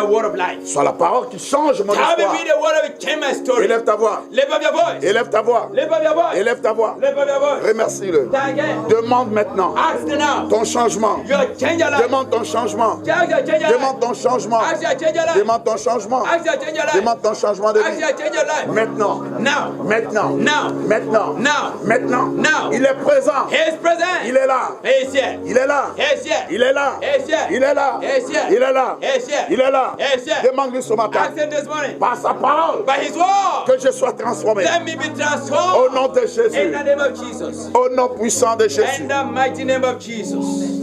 a word of life. Soit la parole qui change mon Tell histoire. me the word of change my story. Élève ta voix. Lift up your voice. Élève ta voix. Lift up your voice. Élève ta voix. Lift up your voice. Remercie-le. Thank him. Demande maintenant Ask now. ton changement. You change your life. Demande ton changement. Change your life. Demande ton changement. Ask you change your life. Demande ton changement. Ask you change your life. Demande ton changement de Ask vie. you change your life. Maintenant. Now. Maintenant. Now. Maintenant. Now. Maintenant. Now. Il est présent. He is present. Il est là. He is here. Il est là. He is here. Il est là. He is here. Il est là. He is here. Il est là. He is here. Il est là. He is here. Demande-lui ce matin. Ask him this morning. Par sa parole. By his word. Que je sois transformé. Let me be Au transformed. nom de In Jésus. the name of Jesus. Au nom puissant de Jésus. In the mighty name of Jesus.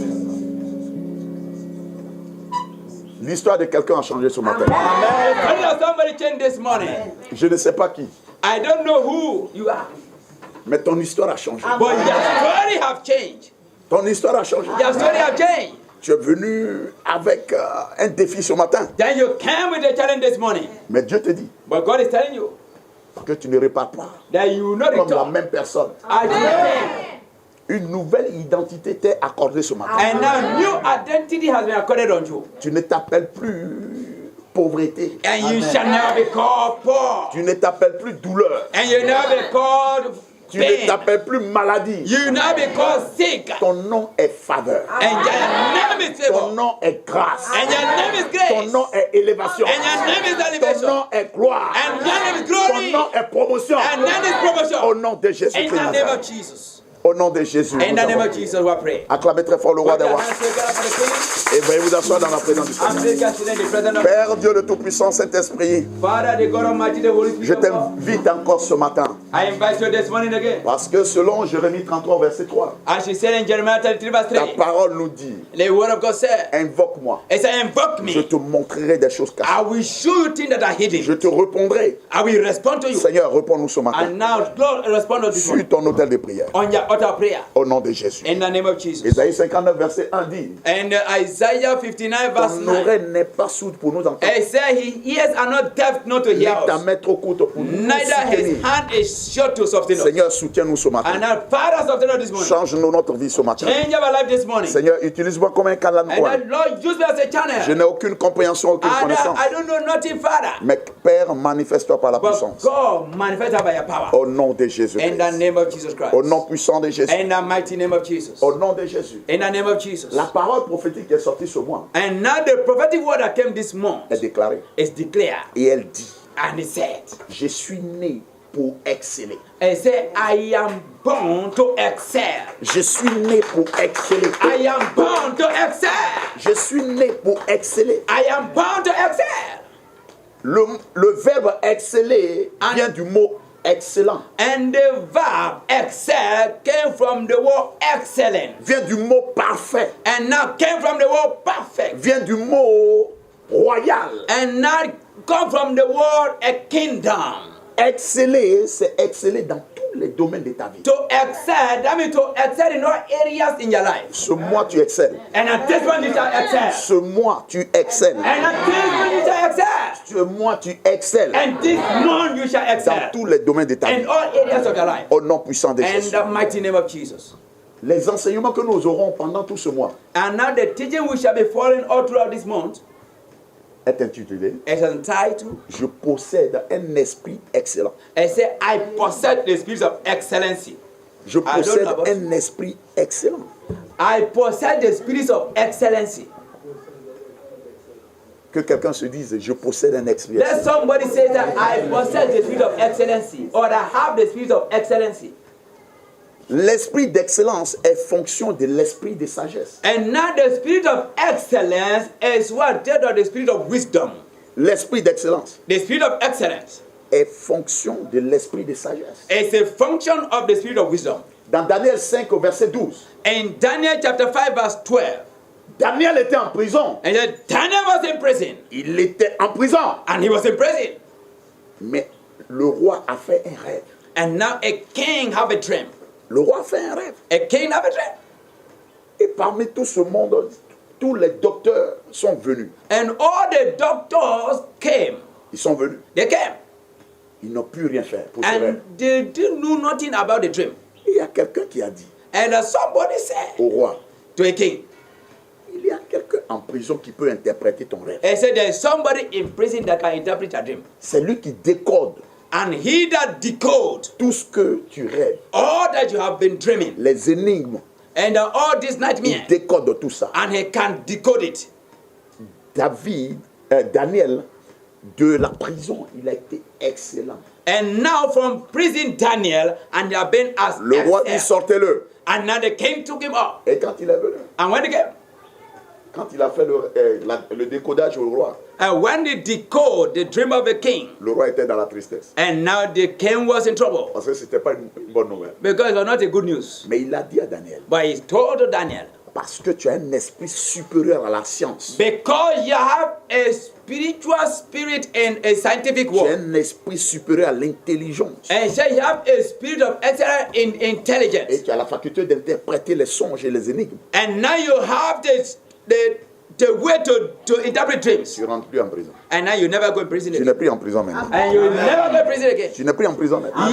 L'histoire de quelqu'un a changé ce matin. Amen. Somebody changed this morning. Je ne sais pas qui, I don't know who you are, mais ton histoire a changé. but your story have changed. Ton histoire a changé. Your story have changed. Tu es venu avec un défi ce matin. Then you came with a challenge this morning. Mais Dieu te dit But God is telling you que tu ne repars pas that you will not comme la return même personne. as you came. Une nouvelle identité t'est accordée ce matin. And now new identity has been accorded on you. Tu ne t'appelles plus pauvreté. And you shall never be called poor. Tu ne t'appelles plus douleur. And you never be called Tu ne pain. t'appelles plus maladie. You will not be called sick. Ton nom est faveur. And your name is Ton favor. nom est grâce. And your name is Ton grace. nom est élévation. And your name is Ton elevation. nom est gloire. And your name is Ton glory. nom est promotion. And your name is Au promotion. nom de In Jésus-Christ. the name of Nazareth. Jesus. Au nom de Jésus. In the name of Jesus, we pray. Acclamez très fort le roi Put des your rois. hands together for the King. Et veuillez vous asseoir dans la présence du I'm Seigneur. still casting in the presence of Père Dieu le Tout-Puissant, Saint-Esprit, Father, the God Almighty, the Holy je Spirit of God. t'invite encore ce matin. I invite you this morning again. Parce que selon Jérémie 33, verset 3, As she said in Jeremiah 33 verse ta 3, parole nous dit, the word of God said, invoque-moi. it said, invoke Je me. te montrerai des choses I cachées. will show you things that are hidden. Je te répondrai. I will respond to you. Seigneur, réponds-nous ce matin. And now, Lord, respond to this Sur one. ton autel de prière. On your altar prayer. Au nom de Jésus. In the name of Jesus. Ésaïe 59, verset 1 dit, And Isaiah 59 verse ton 9. oreille n'est pas sourde pour nous entendre. It said, his ears are not deaf not to Ni hear ta us. main trop courte pour nous Neither his soutenir. hand is short to soften us. Seigneur, soutiens-nous ce matin. And now, Father, soften us this morning. Change-nous notre vie ce matin. Change our life this morning. Seigneur, utilise-moi comme un canal. And that, Lord, use me as a Je channel. n'ai aucune compréhension, aucune And connaissance. I don't know nothing, Father. Mais Père, manifeste-toi par la But puissance. God manifested by your power. Au nom de Jésus. In the name of Jesus Christ. Au nom puissant de Jésus. In the mighty name of Jesus. Au nom de Jésus. In the name of Jesus. La parole prophétique qui est sortie ce mois And now the prophetic word that came this month est déclarée. is declared. Et elle dit, And it said, je suis né pour exceller. it said, I am born to excel. Je suis né pour exceller. I am born to excel. Je suis né pour exceller. I am born to excel. Le verbe exceller vient du mot excellent. And the verb excel came from the word excellent. Vient du mot parfait. And now came from the word perfect. Vient du mot royal. And now come from the word a kingdom. Exceller, c'est exceller dans tous les domaines de ta vie. To excel, that means to excel in all areas in your life. Ce mois, tu excelles. And at this one you shall excel. Ce mois, tu excelles. And at this one you shall excel. Ce mois, tu excelles And this month you shall dans excel. tous les domaines de ta vie. In all areas of your life. Au nom puissant de In Jésus. the mighty name of Jesus. Les enseignements que nous aurons pendant tout ce mois And now the teaching we shall be following all throughout this month est intitulé is entitled, Je possède un esprit excellent. it says, I possess the spirit of excellency. Je I don't possède know about- un esprit excellent. I possess the spirit of excellency. Que quelqu'un se dise, je possède un esprit Let excellent. somebody say that I possess the spirit of excellency, or I have the spirit of excellency. L'esprit d'excellence est fonction de l'esprit de sagesse. And now the spirit of excellence is what? The spirit of wisdom. L'esprit d'excellence The spirit of excellence est fonction de l'esprit de sagesse. is a function of the spirit of wisdom. Dans Daniel 5 au verset 12, In Daniel chapter 5 verse 12, Daniel était en prison. and then Daniel was in prison, Il était en prison. and he was in prison. Mais le roi a fait un rêve. And now a king have a dream. Le roi a fait un rêve. A king have a dream. Et parmi tout ce monde, tous les docteurs sont venus. And all the doctors came. Ils sont venus. They came. Ils n'ont pu rien faire pour ce rêve. And they didn't know nothing about the dream. Il y a quelqu'un qui a dit And somebody said au roi, to a king, il y a quelqu'un quelqu'un en prison qui peut interpréter ton rêve. He said there is somebody in prison that can interpret a dream. C'est lui qui décode And he that decode tout ce que tu rêves, all that you have been dreaming les énigmes, and all these il nightmares, décode tout ça. and he can decode it. Daniel, de la prison, il a été excellent. And now from prison Daniel, and they have been as Le roi dit excellent. sortez-le. And now the king took him up. Et quand il est venu, And when he came, quand il a fait le décodage au roi, and when they decode the dream of the king, le roi était dans la tristesse. and now the king was in trouble Parce que ce n'était pas une bonne nouvelle. because it was not a good news. Mais il a dit à Daniel, But he told Daniel, parce que tu as un esprit supérieur à la science, because you have a spiritual spirit and a scientific tu as world, un esprit supérieur à l'intelligence, and so you have a spirit of excellence in et intelligence, tu as la faculté d'interpréter les songes et les énigmes, and now you have the way to interpret dreams, tu ne rentres plus en prison. and now you never go in prison Tu n'es again, plus en prison maintenant. and you will never go in prison again. Tu n'es plus en prison maintenant.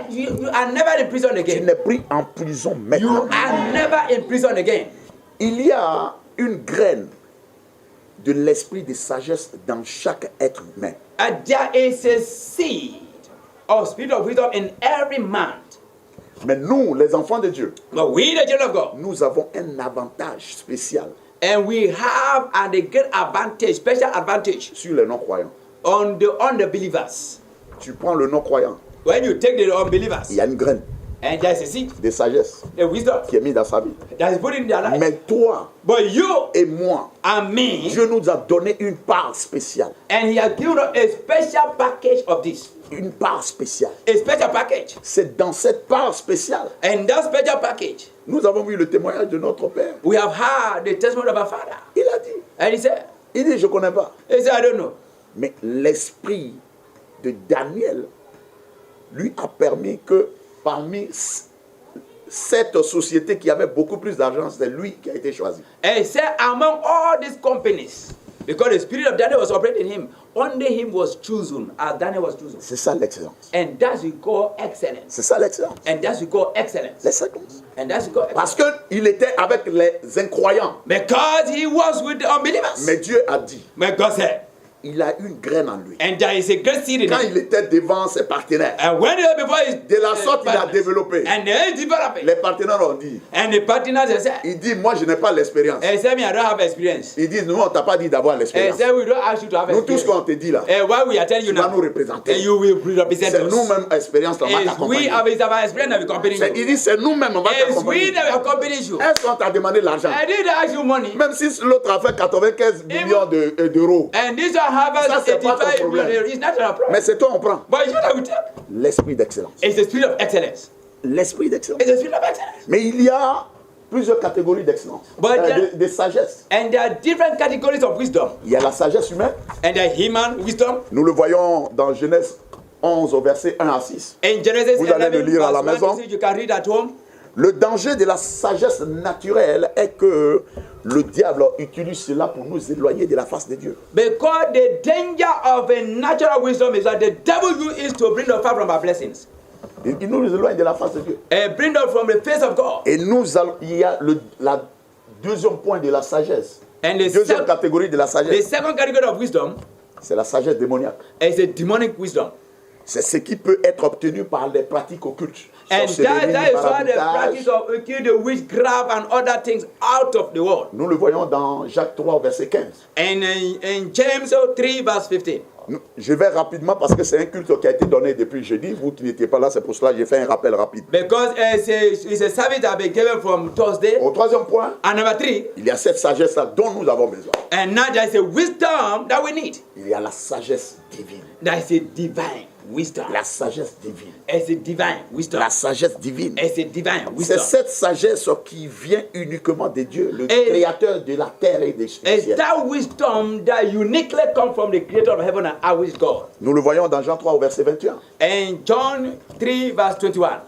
You are never in prison Tu again. n'es plus en prison You maintenant. are never in prison again. Il y a une graine de l'esprit de sagesse dans chaque être humain. And there is a seed of spirit of wisdom in every man. Mais nous, les enfants de Dieu, But we, the children of God, nous avons un avantage spécial and we have a great advantage, special advantage sur les non-croyants. on the believers. Tu prends le non-croyant, When you take the unbelievers, il y a une graine and there is a seed, de sagesse a wisdom qui est mise dans sa vie. that is put in their life. Mais toi But you et moi, and me, Dieu nous a donné une part spéciale. and he has given us a special package of this. Une part spéciale. A special package. C'est dans cette part spéciale, And that special package, nous avons vu le témoignage de notre Père. we have heard the testimony of our father. Il a dit, And he said, je ne connais pas. I don't know. Mais l'esprit de Daniel lui a permis que parmi cette société qui avait beaucoup plus d'argent, c'est lui qui a été choisi. And he said, among all these companies, because the spirit of Daniel was operating in him, only him was chosen, as Daniel was chosen. C'est ça l'excellence. And that's we call excellence. C'est ça l'excellence. And that's we call excellence. L'excellence. And that's we call excellence. Parce qu'il était avec les incroyants. Because he was with the unbelievers. Mais Dieu a dit, But God said, il a une graine en lui. and there is a great seed in Quand him. il était devant ses partenaires, And when he was before his de la sorte il a partners, développé. and they developed it. Les partenaires ont dit, And the partners they said, il dit, moi je n'ai pas l'expérience. he said, me, I don't have experience. Ils disent, nous on t'a pas dit d'avoir He l'expérience. said, we don't ask you to have Nous tout ce experience. qu'on te dit là, And why we are telling you tu vas now, nous représenter. and you will represent C'est us. nous-mêmes expérience qu'on va It's we t'accompagner. have our experience that we accompany Il you. dit, c'est nous-mêmes on va It's we t'accompagner. that will accompany you. Est-ce qu'on t'a demandé de l'argent? I didn't ask you money. Même si l'autre a fait 95 millions d'euros. And this one have Ça, c'est pas ton 85 problème. million. It's not a problem. Mais c'est toi on prend. But you that we take. L'esprit d'excellence. It's the spirit of excellence. L'esprit d'excellence. It's the spirit of excellence. Mais il y a plusieurs catégories d'excellence. But De sagesse. And there are different categories of wisdom. Il y a la sagesse humaine. And there are human wisdom. Nous le voyons dans Genèse 11 au verset 1 à 6. In Genesis Vous allez 11, le lire à la verse 1 to maison. 6, you can read at home. Le danger de la sagesse naturelle est que le diable utilise cela pour nous éloigner de la face de Dieu. Because the danger of a natural wisdom is that the devil uses to bring us far from our blessings. Il nous éloigne de la face de Dieu. And bring us from the face of God. Et il y a la deuxième point de la sagesse. And the Deuxième sec- catégorie de la The sagesse, second category of wisdom c'est la sagesse démoniaque. is a demonic wisdom. C'est ce qui peut être obtenu par les pratiques occultes. And Sorcellerie, that is why the barabitage. practice of the witchcraft and other things out of the world. Nous le voyons dans Jacques 3, verset 15. And in James 3 verse 15. Je vais rapidement parce que c'est un culte qui a été donné depuis jeudi. Vous qui n'étiez pas là, c'est pour cela que j'ai fait un rappel rapide. Because it's a service that has been given from Thursday. Au troisième point, And number 3, il y a cette sagesse-là dont nous avons besoin. and now there is a wisdom that we need. Il y a la sagesse divine. There is a divine wisdom. La sagesse divine. It's a divine wisdom. La sagesse divine. It's a divine C'est wisdom. cette sagesse qui vient uniquement de Dieu, le Et- créateur de la terre et des cieux. It's that wisdom that uniquely comes from the creator of heaven and earth, which is God. Nous le voyons dans Jean 3 au verset 21. And John 3 verse 21.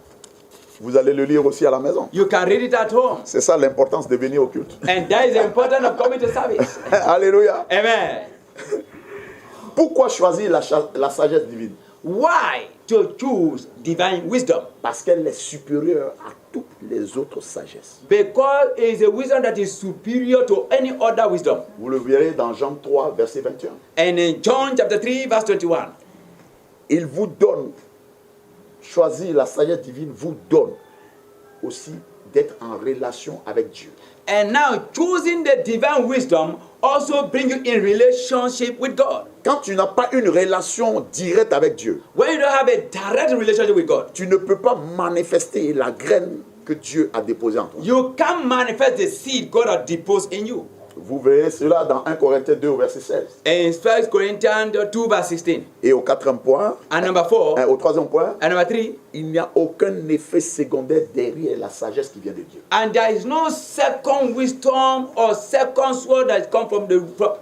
Vous allez le lire aussi à la maison. You can read it at home. C'est ça l'importance de venir au culte. And that is the importance of coming to service. Alléluia. Amen. Pourquoi choisir la sagesse divine? Why to choose divine wisdom? Parce qu'elle est supérieure à toutes les les autres sagesses. Because it is a wisdom that is superior to any other wisdom. Vous le verrez dans Jean 3, verset 21. And in John chapter 3, verse 21, Il vous donne, choisir la sagesse divine vous donne aussi d'être en relation avec Dieu. and now choosing the divine wisdom also bring you in relationship with God. Quand tu n'as pas une relation directe avec Dieu, When you don't have a direct relationship with God, tu ne peux pas manifester la graine que Dieu a déposée en toi. you can't manifest the seed God has deposited in you. Vous verrez cela dans 1 Corinthiens 2 au verset 16. In 1 Corinthians 2 verse 16. Et au quatrième point, And number 4, au troisième point, and number 3, il n'y a aucun effet secondaire derrière la sagesse qui vient de Dieu. and there is no second wisdom or second sword that come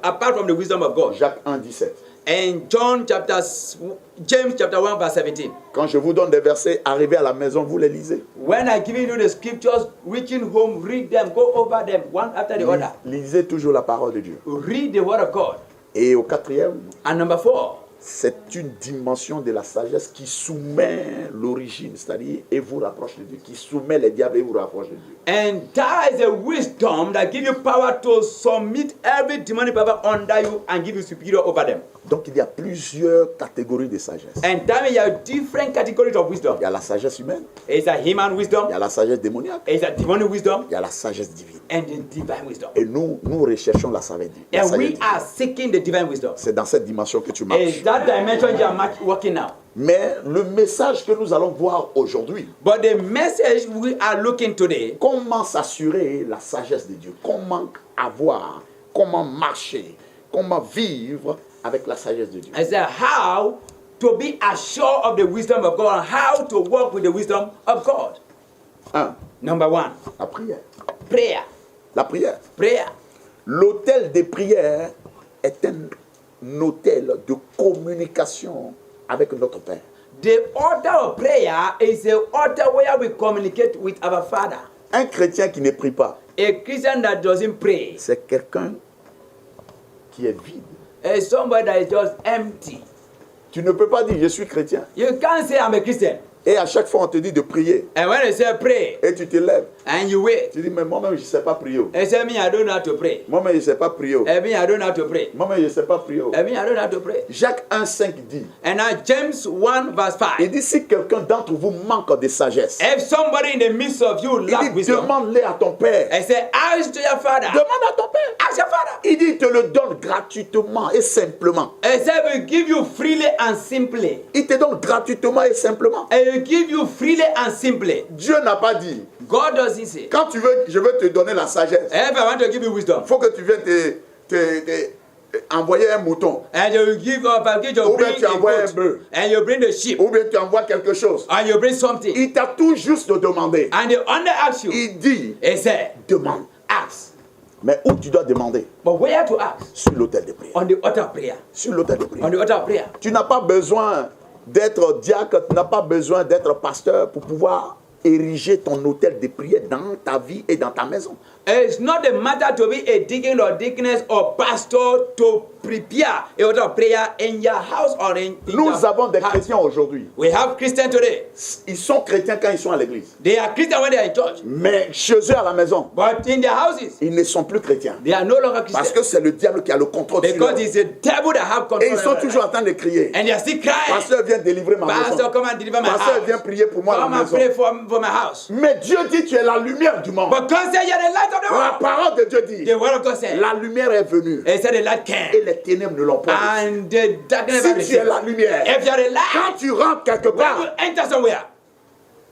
apart from the wisdom of God. Jacques 1, 17. And James chapter 1 verse 17. Quand je vous donne des versets, arrivez à la maison, vous les lisez. When I give you the scriptures, reaching home, read them, go over them one after the other. Lisez toujours la parole de Dieu. Read the word of God. Et au quatrième, And number 4, c'est une dimension de la sagesse qui soumet l'origine, c'est-à-dire et vous rapproche de Dieu, qui soumet les diables et vous rapproche de Dieu. and that is a wisdom that gives you power to submit every demonic power under you and give you superior over them. Donc il y a plusieurs catégories de sagesse. And that means you have different categories of wisdom. Il y a la sagesse humaine, It's a human wisdom, il y a la sagesse démoniaque, it's a demonic wisdom, il y a la sagesse divine. and the divine wisdom. Et nous recherchons la sagesse divine. La And sagesse we divine. are seeking the divine wisdom. C'est dans cette dimension que tu It's marches. that dimension you are working now. Mais le message que nous allons voir aujourd'hui, But the message we are looking today, comment s'assurer la sagesse de Dieu, comment avoir, comment marcher, comment vivre avec la sagesse de Dieu. is how to be assured of the wisdom of God and how to walk with the wisdom of God. 1. Number 1, La prière. prayer. La prière. Prayer. L'autel des prières est un autel de communication avec notre Père. The altar of prayer is an altar where we communicate with our Father. Un chrétien qui ne prie pas, A Christian that doesn't pray c'est quelqu'un qui est vide. is somebody that is just empty. Tu ne peux pas dire je suis chrétien. You can't say I'm a Christian. Et à chaque fois on te dit de prier. And when they say pray Et tu te lèves. and you wait, Tu dis mais moi-même je ne sais pas prier. they say me I don't know how to pray. Moi-même je ne sais pas prier. And me I don't know how to pray. Moi-même je ne sais pas prier. And me I don't know how to pray. Jacques 1,5 dit, And now James 1 verse 5. il dit si quelqu'un d'entre vous manque de sagesse, If somebody in the midst of you il lack dit wisdom, demande-les à ton Père. I say ask to your father. Demande à ton Père. Ask your father. Il dit il te le donne gratuitement et simplement. I say will give you freely and simply. Il te donne gratuitement et simplement. And will give you freely and simply. Dieu n'a pas dit, God doesn't say. quand tu veux, je veux te donner la sagesse. If I want to give you wisdom, Il faut que tu viennes envoyer un mouton. and you will give up, and you Ou bien bring tu a envoies un goat, bœuf. and you bring the sheep, Ou bien tu envoies quelque chose. and you bring something, Il t'a tout juste de demander. and they under ask you, Il dit, he said, demande. ask. Mais où tu dois demander? But where to ask? Sur l'autel de prière. On the altar of prayer. Sur l'autel de On prière. the altar of prayer. Tu n'as pas besoin d'être diacre, tu n'as pas besoin d'être pasteur pour pouvoir ériger ton autel de prière dans ta vie et dans ta maison. It's not a matter to be a deacon or deaconess or pastor to prepare a altar of prayer in your house or in Nous your avons des house. chrétiens aujourd'hui. We have Christians today. Ils sont chrétiens quand ils sont à l'église. They are Christians when they are in church. Mais chez eux à la maison, But in their houses, ils ne sont plus chrétiens. they are no longer Parce Christians. que c'est le diable qui a le contrôle sur leur Because vie. it's the devil that have control. Et ils sont over their toujours en life. train de crier. And they are still crying. Pasteur, viens délivrer ma Pastor, maison. come and deliver my Pasteur, viens house. prier pour moi à la Come and maison. pray for my house. Mais Dieu dit tu es la lumière du monde. But God said, you're the light of the La world. parole de Dieu dit, The word of God said, la lumière est venue he said the light et came. les ténèbres ne l'ont pas reçue. And the darkness Si never tu es received. la lumière, If you're the quand light, tu rentres quelque when you part, enter somewhere,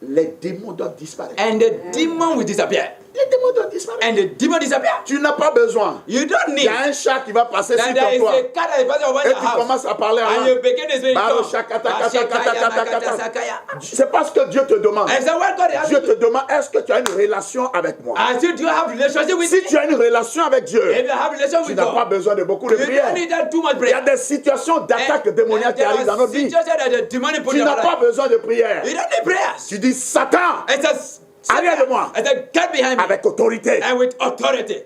les démons doivent disparaître. and the demon will disappear. Les démons doivent disparaître. And the demon disappear. Tu n'as pas besoin. You don't Il need y a un chat qui va passer sur that ton there is toit. a cat that is passing over Et your tu house. commences à parler en And you langue. begin to speak Baro tongue. shakata, kata, Ashekaya, kata, kata, makata, kata. sakaya. C'est parce que Dieu te demande. And so what God has Dieu te demande, est-ce que tu as une relation avec moi? I said, do you have relationship with Si me? tu as une relation avec Dieu, If you have relation tu with n'as pas God, besoin de beaucoup de you prières. don't need that too much Il y a prayer. des situations d'attaque And démoniaque qui there arrivent dans are notre vie. situations that the demonic put Tu in n'as your pas life. besoin de prière. You don't need prayers. Tu dis, Satan, It says, arrière de moi, I said, get behind me. avec autorité. And with authority.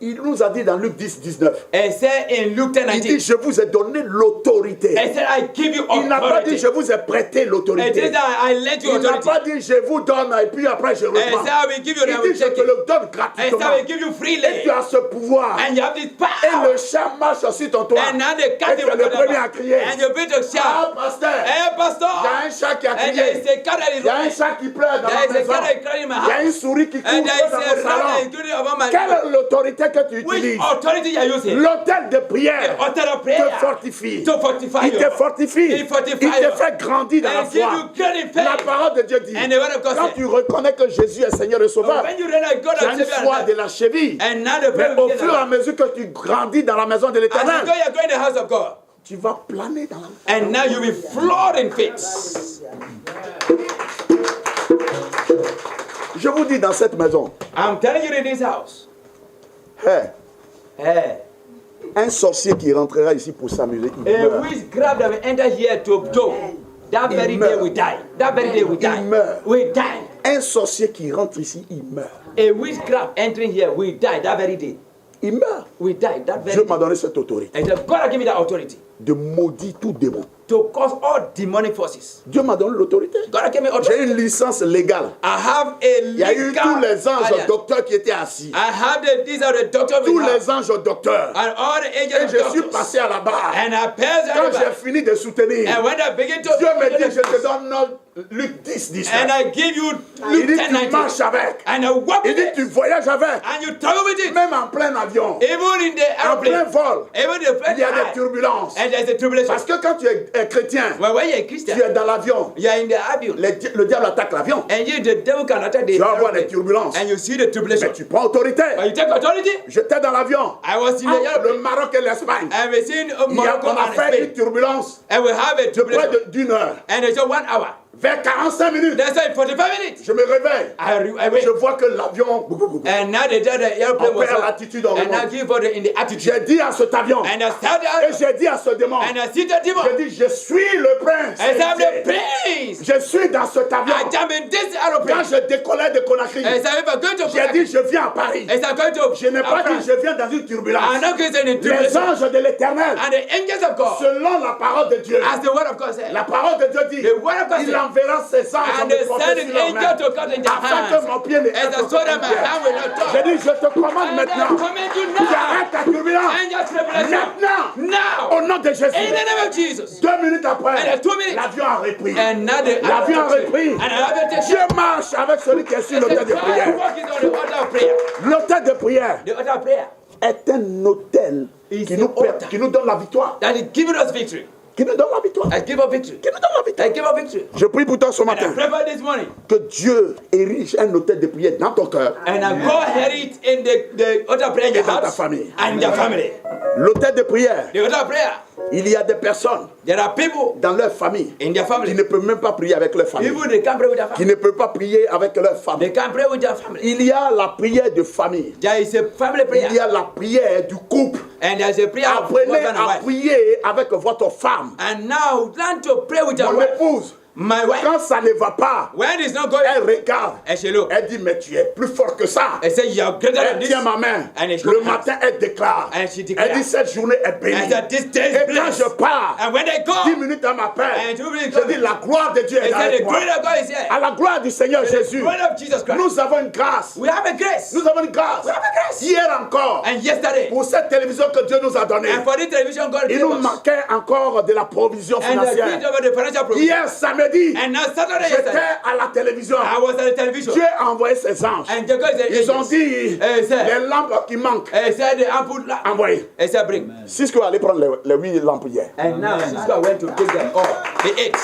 Il nous a dit dans Luc 10, 19. And said in Luke 10, Il dit, 19, je vous ai donné l'autorité. and said, I give you Il n'a pas dit, authority. je vous ai prêté And l'autorité. said that I lent you Il n'a authority. pas dit, je vous donne et puis après je And reprends. said, I will give you, and I Il will dit, je take te it. le donne And said, gratuitement. I will give you Et freely. tu as ce pouvoir. And you have this Et power. le chat marche sur ton toit. And now the Et cat tu es le premier à crier. and you beat the Ah, shout. pasteur, Hey, il y a pastor. un chat qui a And there crié. is a cat that is Il y a un running. chat qui pleure dans There ma is a maison. cat that is crying in my Il y a une house. souris qui court And there is dans a mon rat that is salon. doing over my Quelle est l'autorité que tu Which utilises? authority you are using? L'autel de prière The author of te prayer. fortifie. To fortify Il you. te fortifie. Il fortifie Il te you. fait grandir dans la And give foi. you great in faith. La parole de Dieu dit, And the word of God quand said, tu reconnais que Jésus est Seigneur et Sauveur, when you realize God tu as has une saved foi your de life, la cheville. and now the Mais prayer au begins. fur et à mesure que tu grandis dans la maison de As you l'Éternel, go, you are going to the house of God. tu vas planer dans la And now you'll be floored in faith. Je vous dis dans cette maison, I'm telling you in this house. hey, Hey, un sorcier qui rentrera ici pour s'amuser, il a meurt. witchcraft that will enter here to joke. That very day we die. That very day we die. meurt. We die. Un sorcier qui rentre ici, il meurt. A witchcraft entering here, we die that very day. Il meurt. We die that very Dieu m'a day. donné cette autorité And so God has given me that authority de maudire tout démon. to cause all demonic forces. Dieu m'a donné l'autorité. God has given me J'ai authority. une licence légale. I have a Il y a eu legal tous les anges alliance. docteurs qui étaient assis. I have these are the doctors Tous we have. les anges docteurs. And all the Et angels je suis doctors. passé à la barre. And I passed Quand j'ai everybody. fini de soutenir, And when I begin to Dieu me dit, je te donne Luc 10, 19. and I give you Il Luke dit, 10, tu 19. marches avec. And I walk Il with dit, it. tu voyages avec. And you travel with it. Même en plein avion, Even in the en plein airplane. vol, Even the il y a des flight. turbulences. And there's a tribulation. Parce que quand tu es chrétien, Well, when you're a tu Christian, es dans l'avion, you're in the avion. le diable attaque l'avion. And you, the devil can attack the Tu vas voir les airplane. turbulences. And you see the tribulation. Mais tu prends autorité. But you take authority. J'étais dans l'avion. I was in the Entre le airplane. Maroc et l'Espagne. And we seen On Morocco a and fait une Spain. turbulence And we have a de près tribulation. d'une heure. And it's just 1 hour. Vers 45 minutes, That's why 45 minutes. je me réveille. I wait. Je vois que l'avion... And now the airplane On was perd up. l'attitude en And I remonte. give for in the attitude. J'ai dit à cet avion, And I start et j'ai dit à ce démon, and I see the demon. j'ai dit, je suis le prince. And I'm the héritier. prince. Je suis dans cet avion. I jump in this Quand aeroplane. je décollais de Conakry, And so if I'm going to j'ai dit, je viens à Paris. as I'm going to Je n'ai pas dit, je viens dans une turbulence. I'm not going to in Les tribulation. anges de l'éternel, And the angels of God, selon la parole de Dieu, as the word of God said, la parole de Dieu dit, the word of God il said, enverra ses anges and me they porter send sur an leurs angel mains, to cut in their afin que mon hands. pied ne As heurte I saw that aucune my pierre. hand will not touch. J'ai dit, je te commande And I maintenant, command you tu now. arrêtes ta turbulence. Angel tribulation. Maintenant, Now. au nom de Jésus. In the name of Jesus. 2 minutes après, And then 2 minutes. l'avion a repris. And now the L'avion a repris. And I have a Dieu marche avec celui qui est sur l'autel de prière. walking on the altar of prayer. L'autel de prière The altar of prayer est un autel Is qui the nous, altar. qui nous donne la victoire. that is giving us victory. Qui nous donne la victoire. I give us victory. Qui nous donne la victoire. I give us victory. Je prie pour toi ce And I matin pray for this morning. que Dieu érige un autel de prière dans ton cœur. And I go ahead it in the altar of prayer in your dans ta house famille. and in your family. L'autel de prière, The altar of prayer. il y a des personnes There are people dans leur famille in their qui family. ne peuvent même pas prier avec leur famille. People they can't pray with their Qui family. ne peuvent pas prier avec leur They famille. can't pray with their family. Il y a la prière de famille. There is a family prayer. Il y a la prière du couple. And there's a prayer of Apprenez husband and à wife. prier avec votre femme. And now learn to pray with your Mon wife. épouse, My wife. quand ça ne va pas, When it's not going, elle regarde. and she look. Elle dit, mais tu es plus fort que ça. And say you are greater than Elle this. tient ma main. And she Le look matin, elle déclare. And she declare. Elle dit, cette journée est bénie. And that this day is Et quand blessed. je pars, And when they 10 go, minutes, elle m'appelle. and 2 minutes Je dis, la gloire de Dieu est and say avec the moi. glory of God is here. À la gloire du Seigneur The Jésus, glory of Jesus Christ. nous avons une grâce. We have a grace. Nous avons une grâce. We have a grace. Hier encore, And yesterday, pour cette télévision que Dieu nous a donnée, and for this television God il gave nous us. manquait encore de la provision And the financière. gift of the financial provision. Hier samedi, And now Saturday, j'étais yesterday, à la télévision. I was at the television. Dieu a envoyé ses anges. And the God said, Ils ont dit, les lampes qui manquent, said the ample envoyez. He said, bring. Cisco allait prendre les 8 lampes hier. And now Cisco went to take them all. He ate.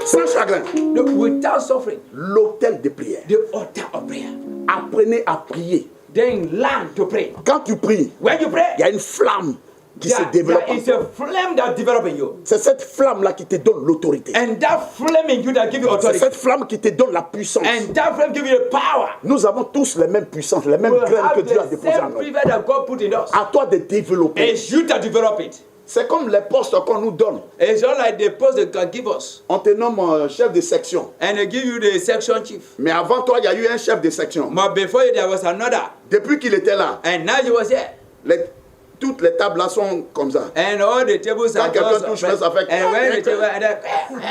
Sans chagrin. No, without suffering. L'autel de prière. The altar of prayer. Apprenez à prier. Then learn to pray. Quand tu pries, When you pray, il y a une flamme qui se développe. there is a flame that develops in you. C'est cette flamme-là qui te donne l'autorité. And that flame in you that gives you C'est authority. cette flamme qui te donne la puissance. And that flame gives you the power. Nous avons tous les mêmes puissances, les mêmes We graines que have Dieu a the déposées en same nous. privilege that God put in us. À toi de développer. It's you that develop it. C'est comme les postes qu'on nous donne. It's not like the post they can give us. On te nomme chef de section. And they give you the section chief. Mais avant toi, il y a eu un chef de section. But before you, there was another. Depuis qu'il était là, And now he was here. toutes les tables là sont comme ça. And all the tables Quand are quelqu'un just touche, ça fait... and when the table,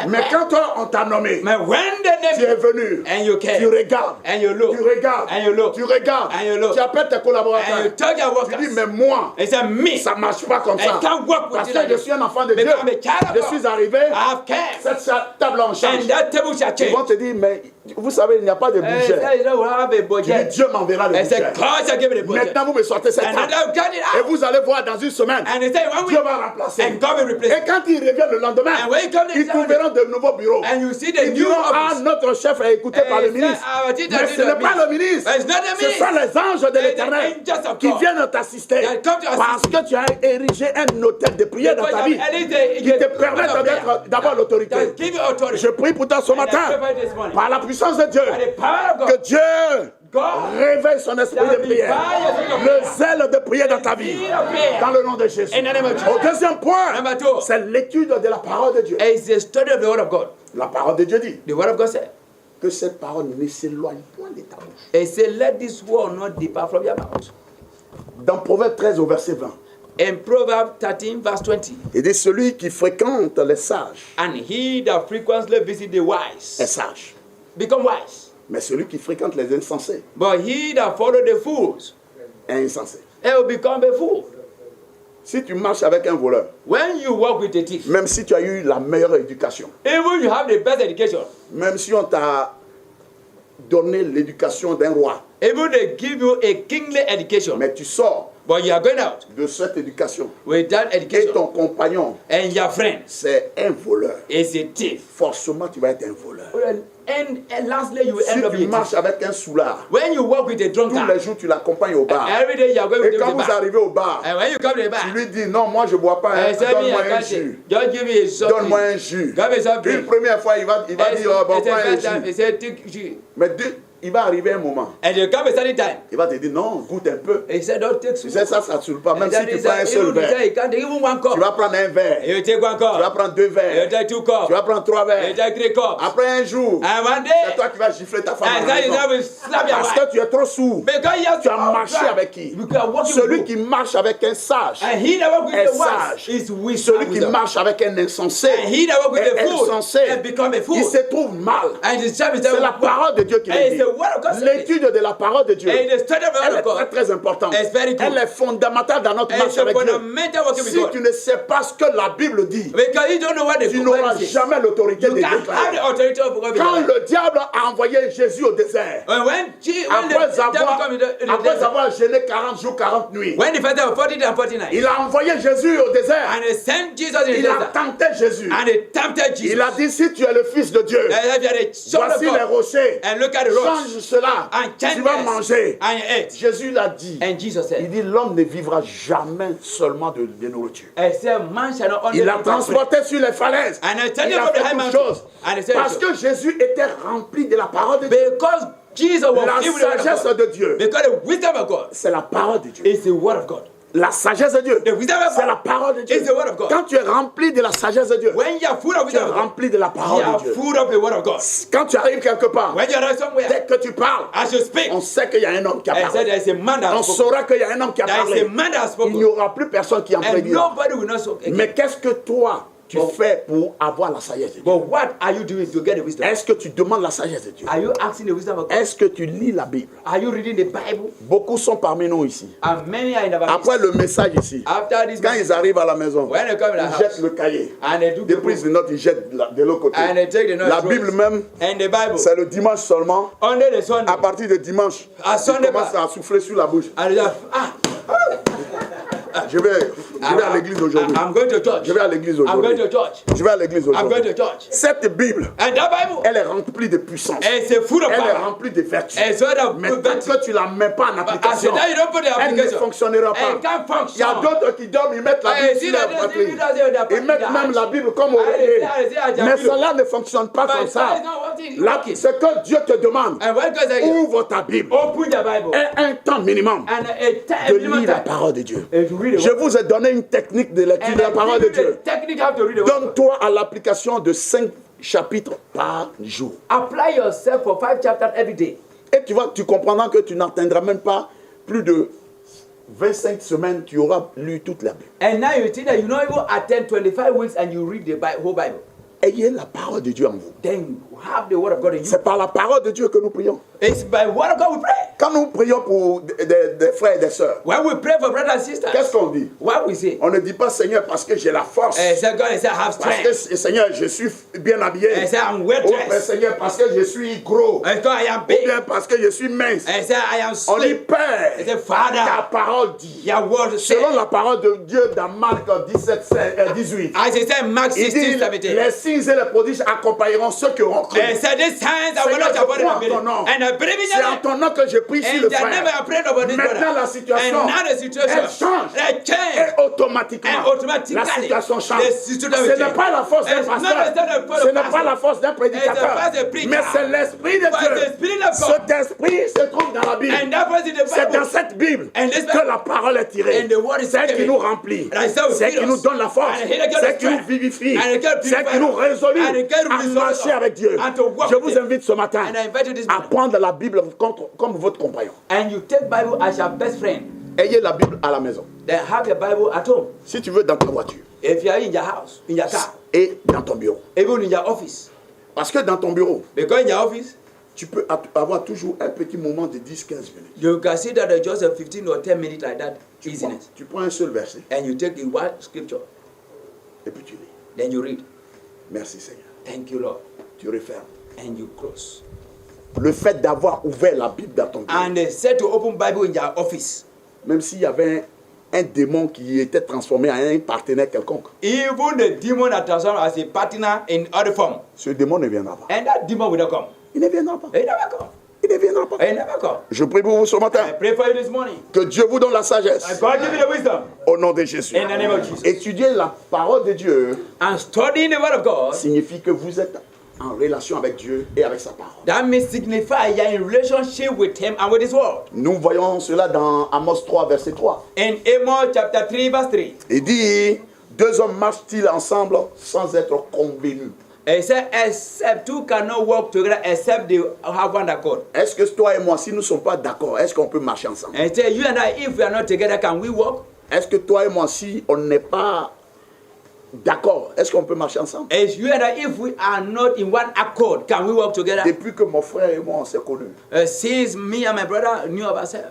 Mais quand toi, on t'a nommé, when the tu es name venu, and you tu came regardes, and you look tu regardes, and you look tu regardes, and you look tu appelles tes and collaborateurs. you tell your Tu dis, workers, mais moi, it's a me. ça ne marche pas comme I ça. can't work with Parce you que like je this. suis un enfant de Dieu. Because I'm a child of Je God. suis arrivé, I have come. cette table en change. And that table shall Ils vont change. te dire, mais vous savez, il n'y a pas de budget. You don't have a Tu dis, budget. Dieu m'enverra le I budget. said, God shall give me the budget. Maintenant, vous me sortez cette And table. now get it Et out. vous allez voir dans une semaine, And they say, when we Dieu va remplacer. and God will replace Et it. quand ils reviennent le lendemain, And when you come ils trouveront de nouveaux bureaux. and you see the Ils new diront, ah, office. notre chef est écouté par le And ministre. our teacher Mais did ce n'est not pas miss. le ministre. But it's not the Ce sont ministre. les anges de They're the l'éternel angels of qui God viennent t'assister. that come to assist Parce que tu as érigé un hôtel de prière dans ta vie qui te permet d'avoir l'autorité. that give you authority. Je prie pour toi ce And I matin, pray for this morning. par la puissance de Dieu, By the power of que God, Dieu God réveille son esprit de prière, le zèle de prière dans ta vie, dans le nom de Jésus. In the name of Jesus. Au deuxième point, Number two. c'est l'étude de la parole de Dieu. it's the study of the word of God. La parole de Dieu dit The word of God said, que cette parole ne s'éloigne point de ta bouche. it said, let this word not depart from your mouth. Dans Proverbe 13 au verset 20, In Proverbs 13 verse 20, il dit celui qui fréquente les sages and he that frequently visit the est wise sage, become wise. mais celui qui fréquente les insensés But he that follow the fools, est insensé. he will become a fool. Si tu marches avec un voleur, When you walk with a thief, même si tu as eu la meilleure éducation, even you have the best education, même si on t'a donné l'éducation d'un roi, even they give you a kingly education, mais tu sors but you are going out de cette éducation with that et education, ton compagnon, and your friend c'est un voleur, is a thief. forcément tu vas être un voleur. And lastly, you will Si end up tu being a marches thief. avec un soulard, When you walk with a tous les drunkard, jours tu l'accompagnes au bar. every day you are going with Et him quand to the vous bar. arrivez au bar, And when you come to the tu bar, lui dis non, moi je bois pas, hein, and say me, donne-moi I un can't say, jus. just give me a something. Donne-moi un jus. Give me something. Une première fois, il va dire oh, bon, prends un jus. He said, take jus. Mais il va arriver un moment, And you come a certain time. il va te dire non, goûte un peu. He said, don't take Tu soup. sais, ça ne saoule pas. Même And si then tu he prends un said, seul even he verre, said, you can't take even one tu cup. vas prendre un verre, You take one tu vas cup. prendre deux You verres, take two tu vas cups. prendre trois You verres. take three cups. Après un jour, And one c'est day, toi qui vas gifler ta femme. à and la then you maison. will slap your Parce wife. que tu es trop sourd. Because you have Tu as marché avec qui? Because you are walking Celui with qui who? marche avec un sage And he that walk with est the wise sage. is wisdom. Celui qui marche avec un insensé And he that walk with the est fool insensé. and become a fool. Il se trouve mal. And the psalmist C'est la parole de Dieu qui And le it's dit. the word of God. L'étude de la parole de Dieu, And the study of the elle word est of God. très importante. It's very good. Elle est fondamentale dans notre And marche it's a avec Dieu. fundamental walking with Si God. tu ne sais pas ce que la Bible dit, Because you don't know what the tu Bible n'auras says. jamais l'autorité You de can't have the déclarer. authority of God. Quand le diable a envoyé Jésus au désert, When après the devil avoir, come in the après desert, avoir jeûné 40 jours, 40 nuits, when the first time 40 and 49, il a envoyé Jésus au désert. and they sent Jesus in the Il a desert, tenté Jésus. and they tempted Jesus. Il a dit, si tu es le Fils de Dieu, And if you are the son of voici les God, rochers. and look at the rocks, Change cela. and change Tu vas this, manger. and you ate. Jésus l'a dit. And Jesus Il said, dit, l'homme ne vivra jamais seulement de nourriture. except man shall not only Il l'a live by bread. transporté sur les falaises. And I Il tell you a from the fait high toutes mountain. choses. And he said, Parce que Jésus était rempli de la parole de Dieu. because Jesus was La filled with the word of sagesse God. de Dieu, Because the wisdom of God c'est la parole de Dieu. is the word of God. La sagesse de Dieu, The wisdom of c'est la God parole de Dieu. is the word of God. Quand tu es rempli de la sagesse de Dieu, When you are full of tu es wisdom of God, rempli de la you parole are de Dieu. full of the word of God. Quand tu arrives quelque part, When you are somewhere, dès que tu parles, as you speak, on sait qu'il y a un homme qui a and said parlé. there is a man that On has spoken. saura qu'il y a un homme qui a There is parlé. a man that has Il n'y spoken. aura plus personne qui en And prédira. nobody will not speak again. Mais qu'est-ce que toi, tu Bon. fais pour avoir la sagesse de Dieu? But what are you doing to get the wisdom? Est-ce que tu demandes la sagesse de Dieu? Are you asking the wisdom of God? Est-ce que tu lis la Bible? Are you reading the Bible? Beaucoup sont parmi nous ici. And many are in our Après midst. le message ici, After this quand message, ils arrivent à la maison, when they come in the ils house, jettent le cahier. and they do Des the prises book, de notes, ils jettent de l'autre côté. and they take the La notes, Bible même, and the Bible, c'est le dimanche seulement. only the Sunday, À partir de dimanche, À ils Sunday, commencent à souffler sur la bouche. and they just, Je vais à l'église aujourd'hui. I'm going to church. Je vais à l'église I'm going aujourd'hui. to church. Je vais à l'église I'm going aujourd'hui. to church. Cette Bible, And that Bible, elle est remplie de puissance. it's a full of Elle est power. remplie de vertus. It's full of Mais tant virtue. que tu ne la mets pas en As application, now you don't put the elle ne application, fonctionnera it pas. can't Il y a function. d'autres qui dorment, ils mettent la Bible sur leur poitrine. Ils mettent même la Bible comme oreiller. Mais cela ne fonctionne pas comme ça. things Là, working. ce que Dieu te demande, And what God says, ouvre ta Bible. open the Bible. Et un temps minimum And a time, de minimum lire la time. parole de Dieu. And to read the Je word. vous ai donné une technique de lecture And de la parole de I give you Dieu. the technique how to read the word. Donne-toi à l'application de 5 chapitres par jour. Apply yourself for 5 chapters every day. Et tu comprendras que tu n'atteindras même pas plus de 25 semaines, tu auras lu toute la Bible. And now you think that you not even attend 25 weeks and you read the whole Bible. Ayez la parole de Dieu en vous. Then have the word of God in you. C'est par la parole de Dieu que nous prions. It's by word of God we pray. Quand nous prions pour des frères et des sœurs, When we pray for brothers and sisters, qu'est-ce qu'on dit? what we say? On ne dit pas Seigneur parce que j'ai la force. Say God, I say I have Parce que strength. Seigneur, je suis bien habillé. I say I'm well Oh, mais dressed. Seigneur, parce que je suis gros. I say I am Ou big. bien parce que je suis mince. I say I am On dit slim. Père, I say ta Father, parole dit. your word Selon says. la parole de Dieu dans Marc 18, I say Mark il 16, dit 17. les signes et les prodiges accompagneront ceux qui auront cru. I say these signs are Seigneur, not je about crois en the ton nom. And I believe in C'est your en name. ton nom que je prie sur And le the name I frère. prayed about this Maintenant, brother. la situation, And now the situation, elle change. they change. Et automatiquement, And automatically, la situation change. the situation Ce will n'est change. pas la force d'un It's not pasteur. the Ce n'est pas la force d'un prédicateur. It's the force of preacher. Mais c'est l'Esprit de But Dieu. the Spirit of God. Cet esprit se trouve dans la Bible. And that was in the C'est dans Bible. cette Bible And this que Bible- la parole est tirée. And the word is Celle qui given. nous remplit. And I say we Celle feed qui us. nous donne la force. And he that gives Celle us qui nous strength. vivifie. And he that Celle qui purifies nous us. résolue And he that à restores marcher us. avec Dieu. And to walk Je with vous him. invite ce matin And I invite you this à morning. prendre la Bible comme votre compagnon. And you take Bible as your best friend. Ayez la Bible à la maison. Then have your Bible at home. Si tu veux, dans ta voiture. If you are in your house, in your car, Et dans ton bureau. even in your office. Parce que dans ton bureau, Because in your office, tu peux avoir toujours un petit moment de 10-15 minutes. you can see that just a 15 or 10 minutes like that easiness. Tu prends un seul verset And you take the one scripture, et puis tu lis. then you read. Merci Seigneur. Thank you, Lord. Tu refermes. And you close. Le fait d'avoir ouvert la Bible dans ton bureau, And they said to open Bible in your office. même s'il y avait un démon qui était transformé en un partenaire quelconque, Even the demon that transformed as a partner in other form. ce démon ne viendra pas. And that demon will not come. Il ne viendra pas. He never come. Il ne viendra pas. He never come. Je prie pour vous ce I matin. pray for you this morning. Que Dieu vous donne la sagesse. God give you the wisdom. Au nom de Jésus. In the name of Jesus. Étudier la parole de Dieu And studying the word of God, signifie que vous êtes en relation avec Dieu et avec sa parole. that means signify you're in relationship with him and with his word. Nous voyons cela dans Amos 3, verset 3. In Amos chapter 3, verse 3. Il dit, deux hommes marchent-ils ensemble sans être convenus? It said, except two cannot work together except they have one accord. Est-ce que toi et moi, si nous ne sommes pas d'accord, est-ce qu'on peut marcher ensemble? And it said, you and I, if we are not together, can we work? Est-ce que toi et moi, si on n'est pas d'accord, est-ce qu'on peut marcher ensemble? As you and I, if we are not in one accord, can we work together? Depuis que mon frère et moi, on s'est connus, Since me and my brother knew of ourselves,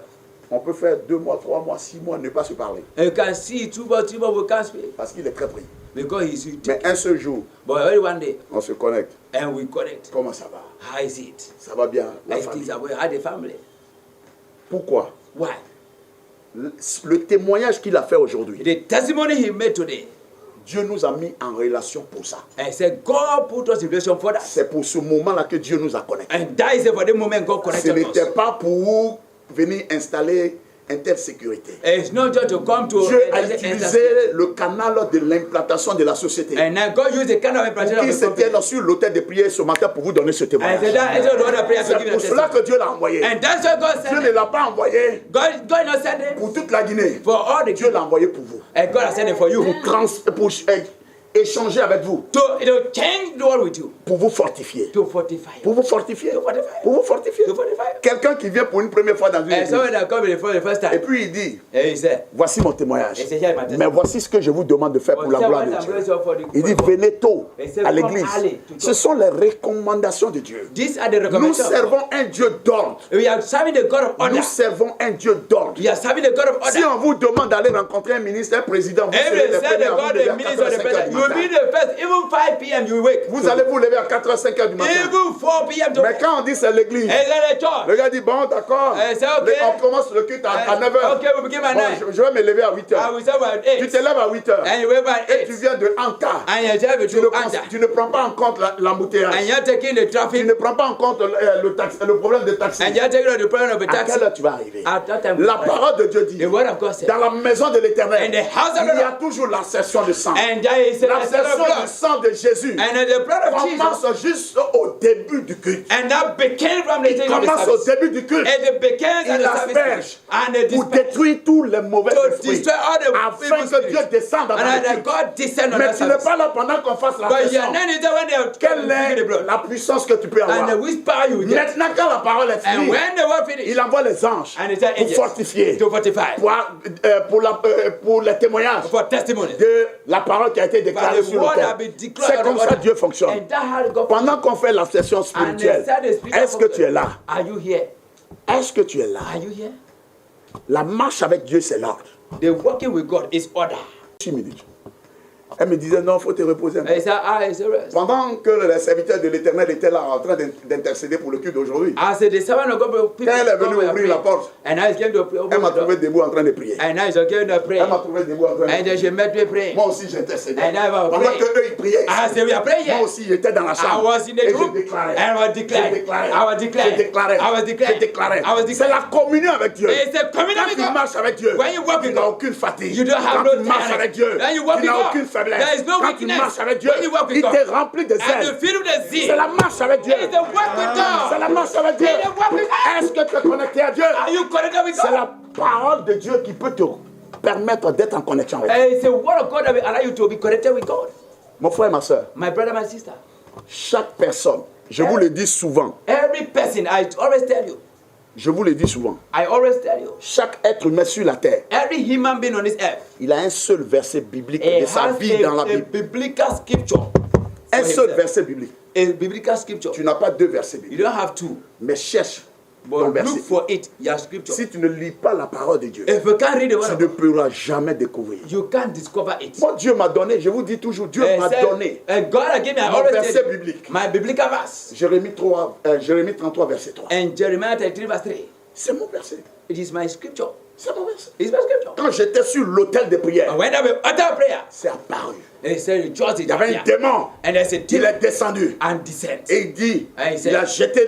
on peut faire 2 mois, 3 mois, 6 mois, ne pas se parler. you can see 2 months, 3 months, we can't speak Parce qu'il est très pris. because he's sweet. Mais un seul jour, But only one day, on se connecte. and we connect. Comment ça va? How is it? Ça va bien, la As famille. things are going, how the family? Pourquoi? Why? Le témoignage qu'il a fait aujourd'hui, The testimony he made today, Dieu nous a mis en relation pour ça. and said, God put us in relation for that. C'est pour ce moment-là que Dieu nous a connectés. And that is for the moment God Ce connected us. n'était pas pour venir installer une telle sécurité. It's not just to come to Dieu a utilisé le canal de l'implantation de la société. and now God used the kind of Pour implantation qu'il of the se company. tienne sur l'autel de prière ce matin pour vous donner ce And témoignage. so that is what the prayer to C'est give pour us. cela que Dieu l'a envoyé. And that's why God Dieu sent ne it. l'a pas envoyé God not sent it pour toute la Guinée. for all the Dieu l'a envoyé pour vous. and God has sent it for you Pour échanger avec vous. to change the world with you, Pour vous fortifier. to fortify you. Pour vous fortifier. To fortify. Pour vous fortifier. To fortify. Quelqu'un qui vient pour une première fois dans une And église. someone that come for the first Et time, puis il dit, and he said, voici mon témoignage. Et c'est ça, il m'a dit. Mais voici ce que je vous demande de faire pour la gloire de Dieu. Il dit, venez tôt à l'église. Ce sont les recommandations de Dieu. these are the Nous recommendations. servons un Dieu d'ordre. We are serving the God of order. Nous servons un Dieu d'ordre. We are serving the God of Si order. on vous demande d'aller rencontrer un ministre, un président, vous serez Every les said premiers the à vous God, lever the à minister, 4h, the 5h president, du you will be matin. the first. Even 5 p.m. you wake. Vous allez vous lever à 4h, 5h du matin. Even 4 p.m. to Mais quand on dit c'est l'église, and then the church. le gars dit, bon, d'accord. C'est ok. On commence le culte à 9h. Okay, we begin at 9. Je vais me lever à I 8h. will start at 8. Tu te lèves à 8h. And you wake up at Et tu 8. viens de Anta. And you tell me Tu ne, to answer. tu ne prends pas en compte And l'embouteillage. you're taking the Tu traffic. ne prends pas en compte le problème de taxi. And you're taking the problem of the À quelle taxi. heure tu vas arriver? At that time, La parole de Dieu dit, the word of God said, dans la maison de l'Éternel, in the house of il y the a Lord, toujours l'assertion de sang. and there is a L'assertion le sang de Jésus And the blood of Jesus. commence juste au début du culte. And that began from the Il day of the commence au service. début du culte. And it begins at Il the asperge service. And it pour dispatch détruire tous les mauvais to esprits. destroy all the Afin evil que Dieu spirits. descende dans And le that culte. God descend on Mais that tu n'es service. pas là pendant qu'on fasse la But you pression. are not there when they are Quelle drinking the est blood. la puissance que tu peux avoir? And which power you get. Maintenant, quand la parole est And finie, when the word finished, il envoie les anges and it's an pour angel fortifier, to fortify, pour les témoignages for testimony. de la parole qui a été déclarée But the sur word l'autel. that been declared C'est on comme the ça que altar. Dieu fonctionne. And that how God Pendant qu'on fait la session and spirituelle, the spiritual est-ce que tu es là? Are you here? Est-ce que tu es là? Are you here? La marche avec Dieu, c'est l'ordre. The walking with God is order. 6 minutes. Elle me disait, non, il faut te reposer un peu. And he said, it's a rest. Pendant que les serviteurs de l'Éternel étaient là en train d'intercéder pour le culte d'aujourd'hui, I said, the servant of God, people quand elle est venue come and ouvrir la pray. porte, And now he's going to pray. elle m'a trouvé debout en train de prier. And now he's going to pray. Elle m'a trouvé debout en train de And prier. then she met me praying. Moi aussi, j'intercédais. And I was Pendant praying. qu'eux, ils priaient ici, I said, we are praying. moi aussi, j'étais dans la I chambre. was in the Et room. je déclarais. And I was declaring. Je déclarais. I was declaring. Je déclarais. I was declaring. Je déclarais. I was C'est declaring. la communion avec Dieu. It's a communion Quand with tu God. marches avec Dieu, When you walk tu with n'as God, aucune fatigue. you don't have Quand no tu marches tiredness. avec Dieu, When you walk tu with n'as God, aucune faiblesse. there is no Quand tu weakness. marches avec Dieu, When you walk with il God, te remplit de and you zèle. feel the zeal. C'est la marche avec Dieu. It's the walk with God. C'est la marche avec Dieu. It's the walk with God. Est-ce que tu es connecté à Dieu? Are you connected with C'est God? la parole de Dieu qui peut te permettre d'être en connexion avec Dieu. And it's the word of God that will allow you to be connected with God. Mon frère et ma soeur, My brother, my sister. chaque personne, je vous le dis souvent, Every person, I always tell you. je vous le dis souvent, I always tell you. chaque être humain sur la terre, Every human being on this earth. il a un seul verset biblique It de sa has vie dans la a Bible. biblical scripture. Un for seul himself. verset biblique. A biblical scripture. Tu n'as pas deux versets You bibliques. don't have two. Mais cherche ton But verset. look for it, your scripture. Si tu ne lis pas la parole de Dieu, If you can't read the word tu of ne God, pourras jamais découvrir. you can't discover it. Moi, Dieu m'a donné, je vous dis toujours, Dieu And m'a said- donné and God has given me, I mon always verset tell you, biblique. my biblical verse. Jérémie 33, verset 3. And Jeremiah 33 verse 3. C'est mon verset. It is my scripture. C'est mon verset. It's my scripture. Quand j'étais sur l'autel de prière, And when I will utter prayer, c'est apparu. and he said, just Il y avait un démon. And there's a Il demon est descendu. and descent. Et il dit, And he said- il a jeté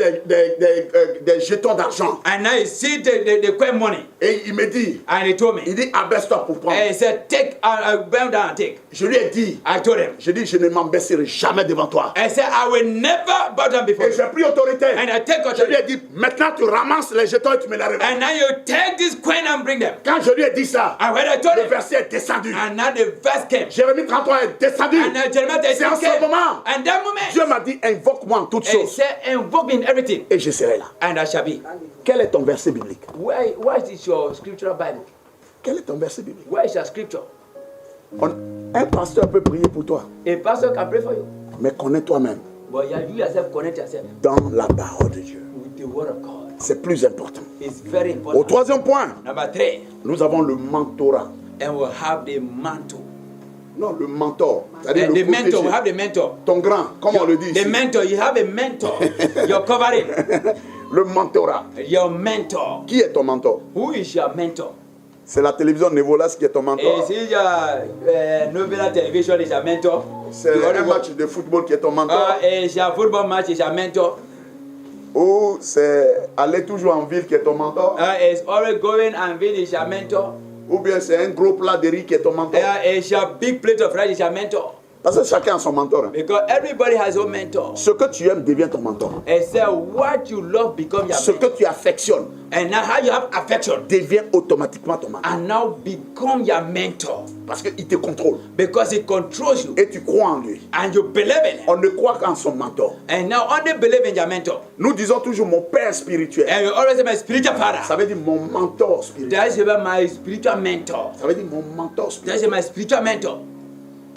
des jetons d'argent. And now you see the coin money. Et il me dit, And he told me. il dit, abaisse-toi pour prendre. And he said, take, bow down and take. Je lui ai dit, I told him. je dis, je ne m'abaisserai jamais devant toi. I said, I will never bow down before Et j'ai you. pris autorité. And I take Je lui ai authority. dit, maintenant tu ramasses les jetons et tu me les remets. And now you take this coin and bring them. Quand je lui ai dit ça, And when I told le him, verset est descendu. and now the verse came. Jérémie 33 est descendu. And now Jeremiah 33 C'est en ce came. moment. And that moment, Dieu m'a dit, invoque-moi en toutes and he choses. said, invoke me in everything, Et je serai là. and I shall be. Quel est ton verset biblique? Where is your scriptural Bible? Quel est ton verset biblique? Where is your scripture? Un pasteur peut prier pour toi, A pastor can pray for you. mais connais toi-même But you yourself connect yourself dans la parole de Dieu. with the word of God. C'est plus important. It's very Au important. troisième point, Number 3, nous avons le mentorat. and we'll have the mantle. Non, le mentor. C'est-à-dire The le mentor, we protégé. have the mentor. Ton grand, comme on le dit The ici. mentor, you have a mentor. You're covering. Le mentorat. Your mentor. Qui est ton mentor? Who is your mentor? C'est la télévision Nevolas qui est ton mentor. Is it your Novela television is your mentor? C'est un match de football qui est ton mentor. Is your football match is your mentor? Ou c'est aller toujours en ville qui est ton mentor. Is always going and being is your mentor? Ou bien c'est un gros plat de riz qui est ton mentor. Is your big plate of rice is your mentor? Parce que chacun a son mentor. Hein. Because everybody has a mentor. Ce que tu aimes devient ton mentor. And so what you love become your Ce mentor. que tu affectionnes And now how you have affection devient automatiquement ton mentor. and now become your mentor. Parce qu'il te contrôle. Because it controls you Et tu crois en lui. and you believe in it. On ne croit qu'en son mentor. And now only believe in your mentor. Nous disons toujours mon père spirituel. And you always say my spiritual father. Ça veut dire mon mentor spirituel. That is about my spiritual mentor. Ça veut dire mon mentor That spirituel. is my spiritual mentor.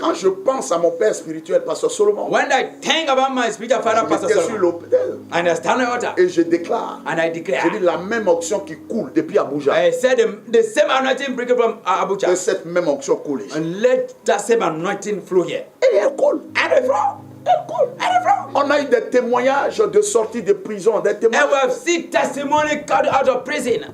Quand je pense à mon père spirituel, Pasteur Solomon, When I think about my spiritual father, Pastor j'étais sur Solomon, l'hôtel and I stand on the altar et je déclare, and I je dis declare, la même onction qui coule depuis Abuja, I said the same anointing breaking from que Abuja, cette même onction coule ici. and let that same anointing flow here. Et elle coule. And it flow, Elle coule. and it flow. On a eu des témoignages de sortie de prison, des And we témoignages. have seen testimony cut out of prison.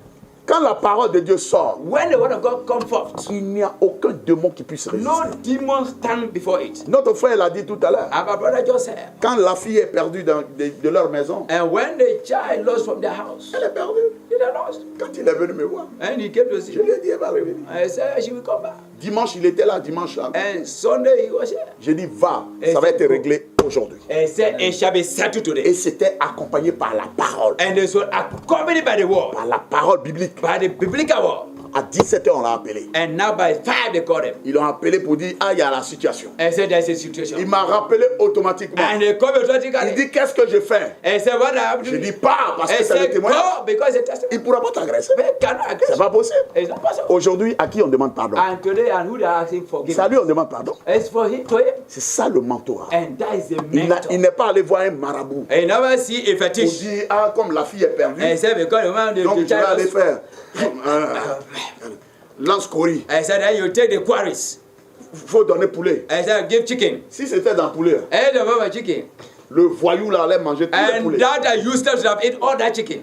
Quand la parole de Dieu sort, When the word of God comes forth, il n'y a aucun démon qui puisse résister. no demon stand before it. Notre frère l'a dit tout à l'heure. And my brother just said, Quand la fille est perdue de leur maison, and when the child lost from their house, elle est perdue. they are lost. Quand il est venu me voir, And he came to see je lui me. ai dit, elle va revenir. I said, she will come back. Dimanche, il était là, dimanche. Là. And Sunday he was here. J'ai dit, va, Et ça va c'est être bon. réglé aujourd'hui. And said, it shall be settled Et today. c'était accompagné par la parole. And this was accompanied by the word, Par la parole biblique. by the biblical word. À 17h, on l'a appelé. And now by 5 they called him. Ils l'ont appelé pour dire, ah, il y a la situation. And said, there's a Il situation. m'a rappelé automatiquement. And they come Il automatically. dit, qu'est-ce que je fais? And said, what happened? Je dis, pars, parce que And c'est le said, témoignage. go, because it's a testimony. Il ne pourra pas t'agresser. But it cannot agree. C'est pas possible. It's not possible. Aujourd'hui, à qui on demande pardon? And today, and who they are asking C'est à forgiveness? lui on demande pardon. It's for him, to him. C'est ça le mentorat. And that is the Il mentor. n'est pas allé voir un marabout And you never see a pour fetish. dire, ah, comme la fille est perdue, And he said, because the man, donc the je vais aller child, faire lance cori. I said, then you take the quarries. Il faut donner poulet. I said, give chicken. Si c'était dans poulet, And the mama chicken. le voyou là allait manger tous les And poulets. that I used to have eat all that chicken.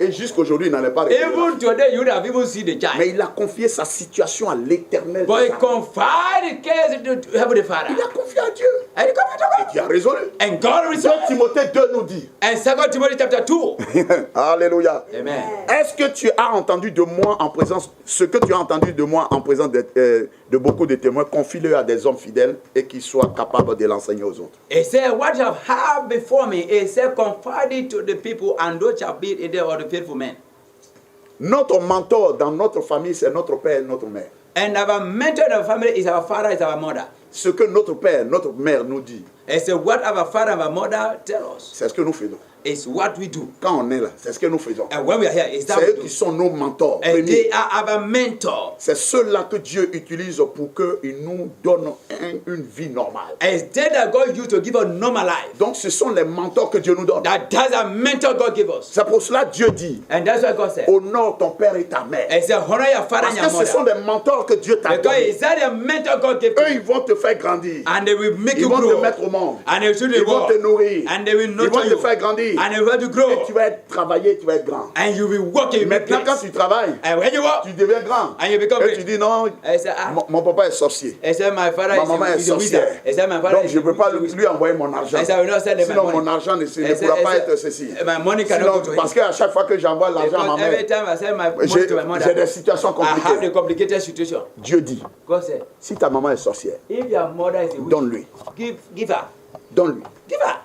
Et jusqu'aujourd'hui, il n'allait pas récupérer. Even today, you would have even seen the Mais child. il a confié sa situation à l'éternel. But he confided the case to Heavenly Father. Il a confié à Dieu. And he confided to God. Dieu a résolu. And God 2 resolved. Timothée 2 nous dit. And 2 Timothy chapter 2. Alléluia. Amen. Est-ce que tu as entendu de moi en présence, ce que tu as entendu de moi en présence de beaucoup de témoins, confie-le à des hommes fidèles et qui soient capables de l'enseigner aux autres. He said, what you have had before me, he said, confide it to the people, and those shall be in there or the faithful men. Notre mentor dans notre famille, c'est notre père et notre mère. And our mentor in our family is our father, is our mother. Ce que notre père, notre mère nous dit, He said, what our father and our mother tell us c'est ce que nous faisons. is what we do. Quand on est là, c'est ce que nous faisons. And when we are here, is that C'est we eux do. qui sont nos mentors. And premiers. they are our mentor. C'est ceux-là que Dieu utilise pour qu'ils nous donnent une vie normale. And they that God used to give us normal life. Donc ce sont les mentors que Dieu nous donne. That's a mentor God give us. C'est pour cela que Dieu dit, And that's what God said. honore ton père et ta mère. He said, honor your father Parce and que your ce sont mother. des mentors que Dieu t'a Because he donnés. said the mentor God gave Eux, to ils you. vont te faire grandir. And they will make Ils you vont te grow. mettre au monde. And they will show Ils you vont te nourrir. And they will Ils vont nurture te you. faire grandir. And they will help you Et grow. tu vas être travaillé, tu vas être grand. And you will work in your Maintenant, quand place. tu travailles, And when you work, tu deviens grand. and you become Et tu rich. dis non, I said, mon papa est sorcier. I said, my father Ma maman est is a wizard. sorcière. I said, my father Donc is je ne peux pas a wizard. lui envoyer mon argent. I said, I will not send him my Sinon money. mon argent ne I pourra said, pas être ceci. my money cannot Sinon, go to him. parce qu'à chaque fois que j'envoie l'argent à ma Because every mère, time I send my money to my j'ai mother, des situations I have the compliquées. complicated situation. Dieu dit, God said, si ta maman est sorcière, if your mother is a witch, donne-lui. give her. Donne-lui. Give her.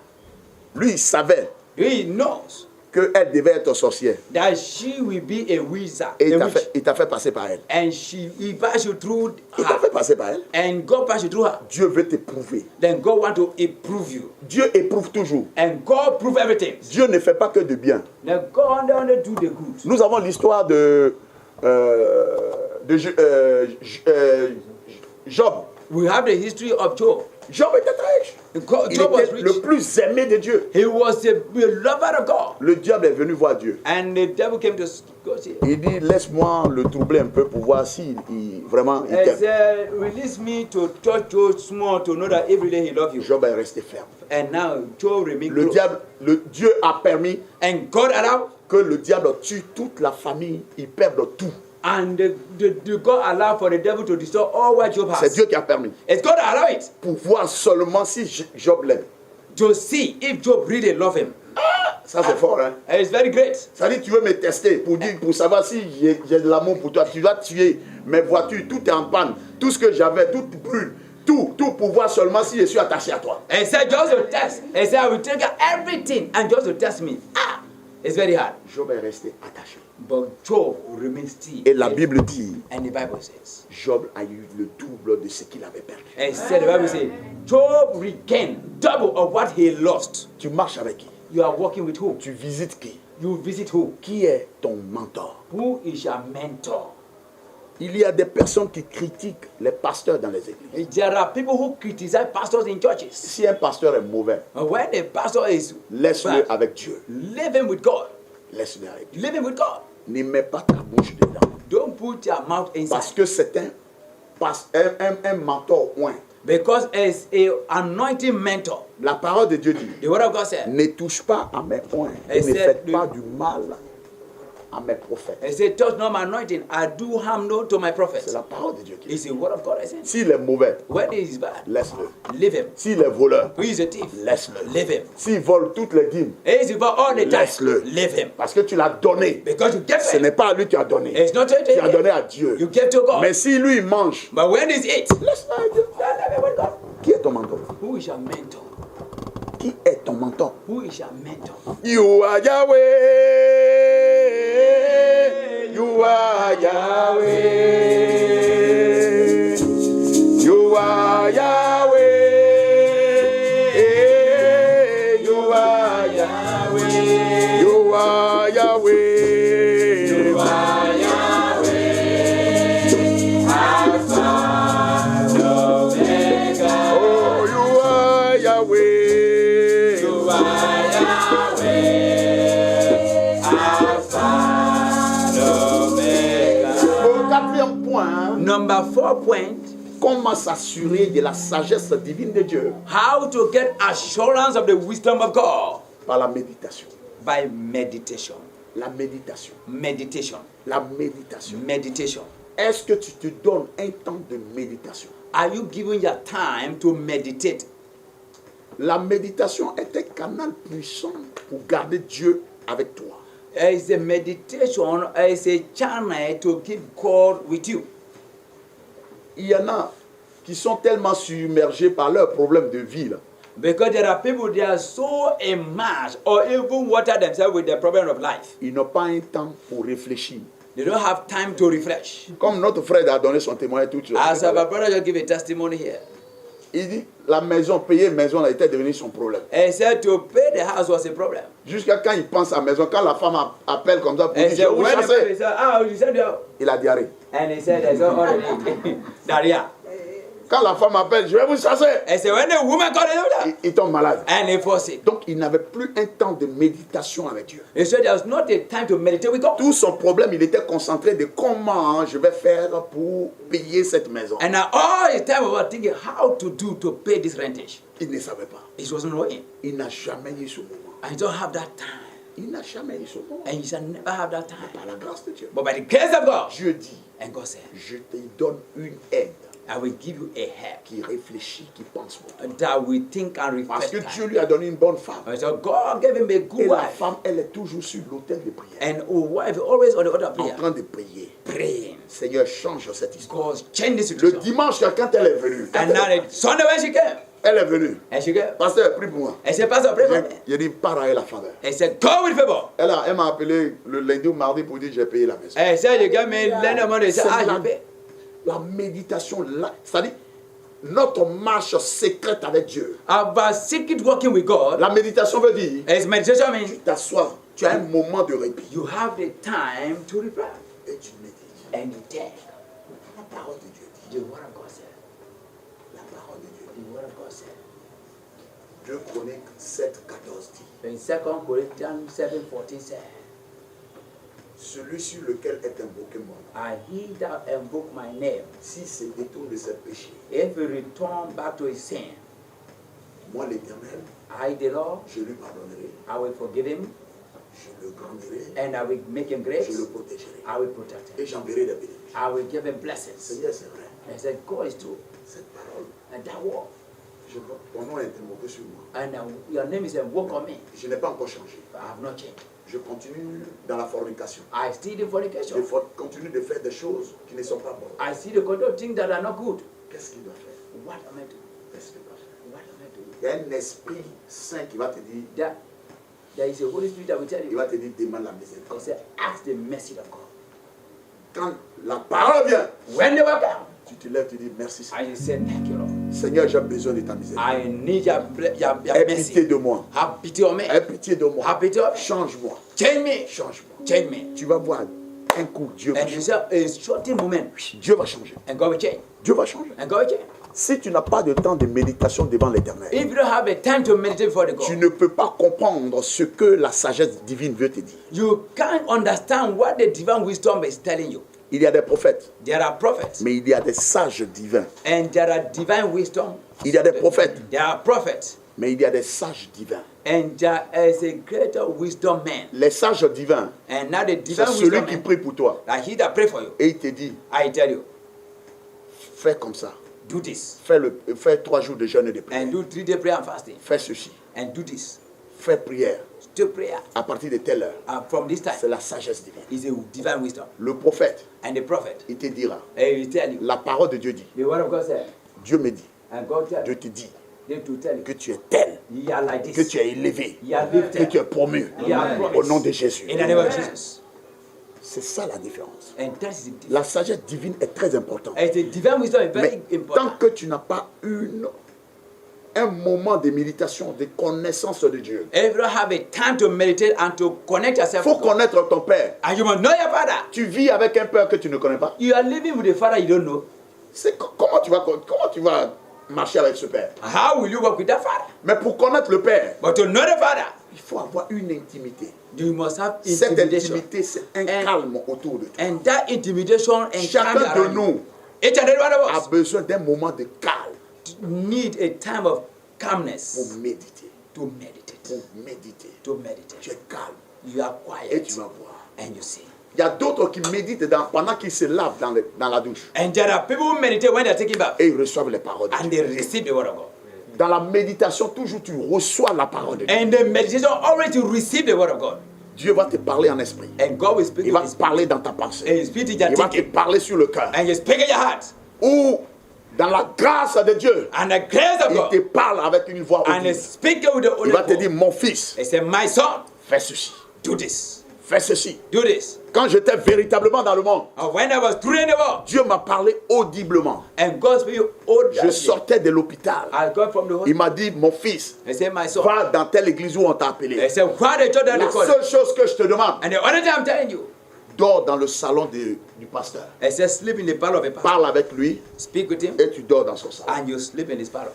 Lui, il savait He knows qu'elle devait être sorcière. that she will be a wizard, Et a witch. il t'a fait passer par elle. And he pass you through Il t'a fait her. passer par elle. And God pass you through her. Dieu veut t'éprouver. Then God want to improve you. Dieu éprouve toujours. And God prove everything. Dieu ne fait pas que de bien. Now God only do the good. Nous avons l'histoire de Job. We have the history of Job. Job était très riche. Il Job was était le rich. plus aimé de Dieu. He was a lover of God. Le diable est venu voir Dieu. And the devil came to God. Il dit, laisse-moi le troubler un peu pour voir si vraiment il He t'aime. said, release me to touch Job small to know that every day he loves you. Job est resté ferme. And now Job remains Le close. Dieu a permis And God allowed, que le diable tue toute la famille, il perd tout. and the God allowed for the devil to destroy all what Job C'est has. Dieu qui a permis. It's God allow it Pour voir seulement si Job l'aime. to see if Job really love him. Ça c'est fort, hein. And it's very great. Ça dit, tu veux me tester pour savoir si j'ai de l'amour pour toi. Tu dois tuer mes voitures, tout est en panne. Tout ce que j'avais, tout brûle. Tout pour voir seulement si je suis attaché à toi. And he said, just to test. He said, I will take everything and just to test me. It's very hard. Job est resté attaché. But Job remains still. Et la Bible dit, And the Bible says, Job a eu le double de ce qu'il avait perdu. and said the Bible says, Job regained double of what he lost. Tu marches avec qui? You are working with who? Tu visites qui? You visit who? Qui est ton mentor? Who is your mentor? Il y a des personnes qui critiquent les pasteurs dans les églises. There are people who criticize pastors in churches. Si un pasteur est mauvais, And when the pastor is laisse-le bad, avec Dieu. live him with God. Laisse-le avec Dieu. Live him with God. Ne mets pas ta bouche dedans. Don't put your mouth Parce inside. que c'est un mentor oint. Because as a anointing mentor, La parole de Dieu dit, the word of God said, ne touche pas à mes poings Et et ne c'est faites le- pas du mal à mes prophètes. He said, touch not my anointing. I do harm no to my C'est prophets. la parole de Dieu qui It's dit. the word of God, I said. S'il est mauvais, When he is bad, laisse-le. leave him. S'il est voleur, Who is a thief? laisse-le. Leave him. S'il vole toutes les dîmes, He is about all the time. laisse-le. Leave him. Parce que tu l'as donné. Because you gave Ce him. n'est pas à lui que tu as donné. It's not to Tu as donné him. à Dieu. You gave to God. Mais si lui il mange, But when he's it, laisse-le à Dieu. Qui est ton mentor? who is your mentor? Qui est ton mentor? Who is your mentor? You are Yahweh. You are Yahweh. You are Yahweh. You are Yahweh. You are Yahweh. You are Yahweh. Alpha and Omega. Oh, you are Yahweh. You are Yahweh. Alpha and Omega. Au quatrième point, Number 4 point, comment s'assurer de la sagesse divine de Dieu? how to get assurance of the wisdom of God. Par la méditation. By meditation. La méditation. Meditation. La méditation. Meditation. Est-ce que tu te donnes un temps de méditation? Are you giving your time to meditate? La méditation est un canal puissant pour garder Dieu avec toi. It's a meditation, it's a channel to keep God with you. Il y en a qui sont tellement submergés par leurs problèmes de vie, là. Because there are people that are so immersed or even water themselves with the problem of life. Ils n'ont pas un temps pour réfléchir. They don't have time to refresh. Comme notre frère a donné son témoignage tout de suite. As our brother just give a testimony here. Il dit la maison, payer maison, là, était devenu son problème. He said to pay the house was a problem. Jusqu'à quand il pense à la maison, quand la femme appelle comme ça pour He dire, je said, vais vous when the chasser, baby said, oh, you said you il a diarrhée. and he said, there's already diarrhea. Quand la femme appelle, je vais vous chasser, He said, when the woman called him, il tombe malade. and he falls sick. Donc il n'avait plus un temps de méditation avec Dieu. He said, there's not a time to meditate with God. Tout son problème, il était concentré de comment je vais faire pour payer cette maison. And now all his time was thinking how to do to pay this rentage. Il ne savait pas. He wasn't knowing. Il n'a jamais eu ce moment. And he don't have that time. Il n'a jamais eu ce moment. And you shall never have that time. Par la grâce de Dieu. But by the grace of God, Dieu dit, and God said, je te donne une aide I will give you a help qui réfléchit, qui pense pour toi. that will think and Parce que reflect. Dieu lui a donné une bonne femme. And so God gave him a Et good la wife. femme, elle est toujours sur l'autel de prière. And a wife always on the order of En prayer. train de prier. Praying. Seigneur, change cette histoire. God changed the Le situation. dimanche, quand elle est venue, And now the Sunday when she came, elle est venue. and she came, Pasteur, prie pour moi. and said, Pastor, pray for me. J'ai dit, pars avec la faveur. He said, go with favor. Elle m'a appelé le lundi ou mardi pour dire j'ai payé la maison. And he said, you gave me lend the money. He said, C'est you pay. la méditation, c'est-à-dire notre marche secrète avec Dieu. About secret walking with God, La méditation veut dire, as meditation means tu t'assois, tu as un moment de répit. you have the time to reply. Et tu médites. And you take La parole de Dieu dit. the word of God said. La parole de Dieu The word of God said. dit. 2 Chroniques 7, 14 dit. In 2 Corinthians 7:14 said, Celui sur lequel est invoqué mon nom, I he that invoke my name, s'il se détourne de ses péchés, if he return back to his sin, moi l'Éternel, I the Lord, je lui pardonnerai, I will forgive him, je le grandirai, and I will make him je great, le protégerai. I will protect him, Et j'enverrai des bénédictions. I will give him blessings. Seigneur, c'est vrai. And I said, God is true. Cette parole, And that word, ton nom est invoqué sur moi. and your name is invoked on me. Je n'ai pas encore changé. I have not changed. Je continue dans la fornication. I still in Je fornication. continue de faire des choses qui ne sont pas bonnes. I see the control things that are not good. Qu'est-ce qu'il doit faire? What am I doing? Qu'est-ce qu'il doit faire? What am I doing? Il y a un esprit saint qui va te dire, There is a Holy Spirit that will tell il you. va te dire, demande la He miséricorde. said, ask the mercy of God. Quand la parole vient, When they were down, tu te lèves, tu dis, merci Seigneur. I said, thank you, Lord. Seigneur, j'ai besoin de ta miséricorde. I need your Aie pitié mercy. de moi. Have pity on me. Aie pitié de moi. Have pity on me. Change-moi. Change me. Change-moi. Change me. Tu vas voir, un coup, Dieu va And you changer. say, a short moment, Dieu va changer. and God will change. Dieu va changer. And God will change. Si tu n'as pas de temps de méditation devant l'Éternel, If you don't have a time to meditate before the tu God, ne peux pas comprendre ce que la sagesse divine veut te dire. you can't understand what the divine wisdom is telling you. Il y a des prophètes, There are prophets, mais il y a des sages divins. and there are divine wisdom. Il y a des prophètes, There are prophets. mais il y a des sages divins. And there is a greater wisdom man. Les sages divins, And now the c'est divine celui wisdom qui man, prie pour toi. like he that pray for you. Et il te dit, I tell you, fais comme ça. do this. Fais 3 jours de jeûne et de prière. And do 3-day prayer and fasting. Fais ceci. And do this. Fais prière. Still prayer. À partir de telle heure. And from this C'est time, la sagesse divine. is a divine wisdom. Le prophète, And the prophet, il te dira, he will tell you, la parole de Dieu dit, the word of God said, Dieu me dit, and God tell Dieu you, te dit they to tell you, que tu es tel, you are like que this. tu es élevé, You are que lifted. tu es promu You are au promised. nom de Jésus. In the name of Jesus. C'est ça la différence. And that is the difference. La sagesse divine est très importante. And the divine wisdom is very Mais tant important. que tu n'as pas un moment de méditation, de connaissance de Dieu, If you don't have a time to meditate and to connect il yourself faut with God, connaître ton Père. and you must know your father. Tu vis avec un Père que tu ne connais pas. You are living with a father you don't know. Comment tu vas marcher avec ce Père? How will you work with that father? Mais pour connaître le Père, But to know the father, il faut avoir une intimité. you must have Cette intimidation. intimité, c'est un And- calme autour de toi. And that intimidation and calm Chacun de around you. nous Each and every one of a us besoin d'un moment de calme need a time of pour calmness méditer. to meditate. Pour méditer. To Tu meditate. es calme You are et quiet tu vas voir. and you see. Il y a d'autres qui méditent pendant qu'ils se lavent dans la douche. And there are people who meditate when they're taking bath Et ils reçoivent les paroles de and Dieu. they receive the word of God. Dans la méditation, toujours tu reçois la parole de Dieu. And the meditation always to receive the word of God. Dieu va te parler en esprit. And God will speak Il in va his te parler dans ta pensée. and you speak in your Il va te thinking. parler sur le cœur. And you speak in your heart. Ou dans la grâce de Dieu, And the grace of il te God. parle avec une voix And you audible. speak with the Il va te audible dire, voice. mon fils, He said, my son, fais ceci. do this. Fais ceci. Do this. Quand j'étais véritablement dans le monde, And when I was truly in the world, Dieu m'a parlé audiblement. and God speak Je audibly, sortais de l'hôpital. I got from the Il hospital. m'a dit, mon fils, He said, my son. va dans telle église où on t'a He appelé. said, why they told them La to call? seule chose que je te demande, And the other thing I'm telling you, dors dans le salon du pasteur. he said, sleep in the parlor of a pastor. Parle avec lui Speak with him, et tu dors dans son salon. and you sleep in his parlor.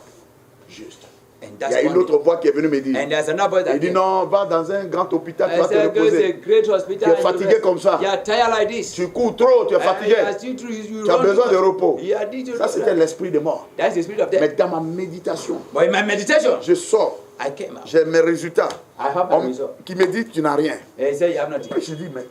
Juste. And Il that's y a une one autre voix qui est venue me thing. dire. And there's another boy that Il dit came. non, va dans un grand hôpital, tu I vas te said, go to a reposer. great hospital. Tu es and you fatigué rest. comme ça. You are tired like this. Tu cours trop, tu es And fatigué. you Tu as run besoin too de much. repos. Yeah, did you Ça, know c'était that? l'esprit de mort. That's the spirit of Mais death. dans ma méditation, But in my meditation, je sors, I came out. j'ai mes résultats. I have On- my result. qui me dit tu n'as rien. And he said, you have nothing. Et je dis, mais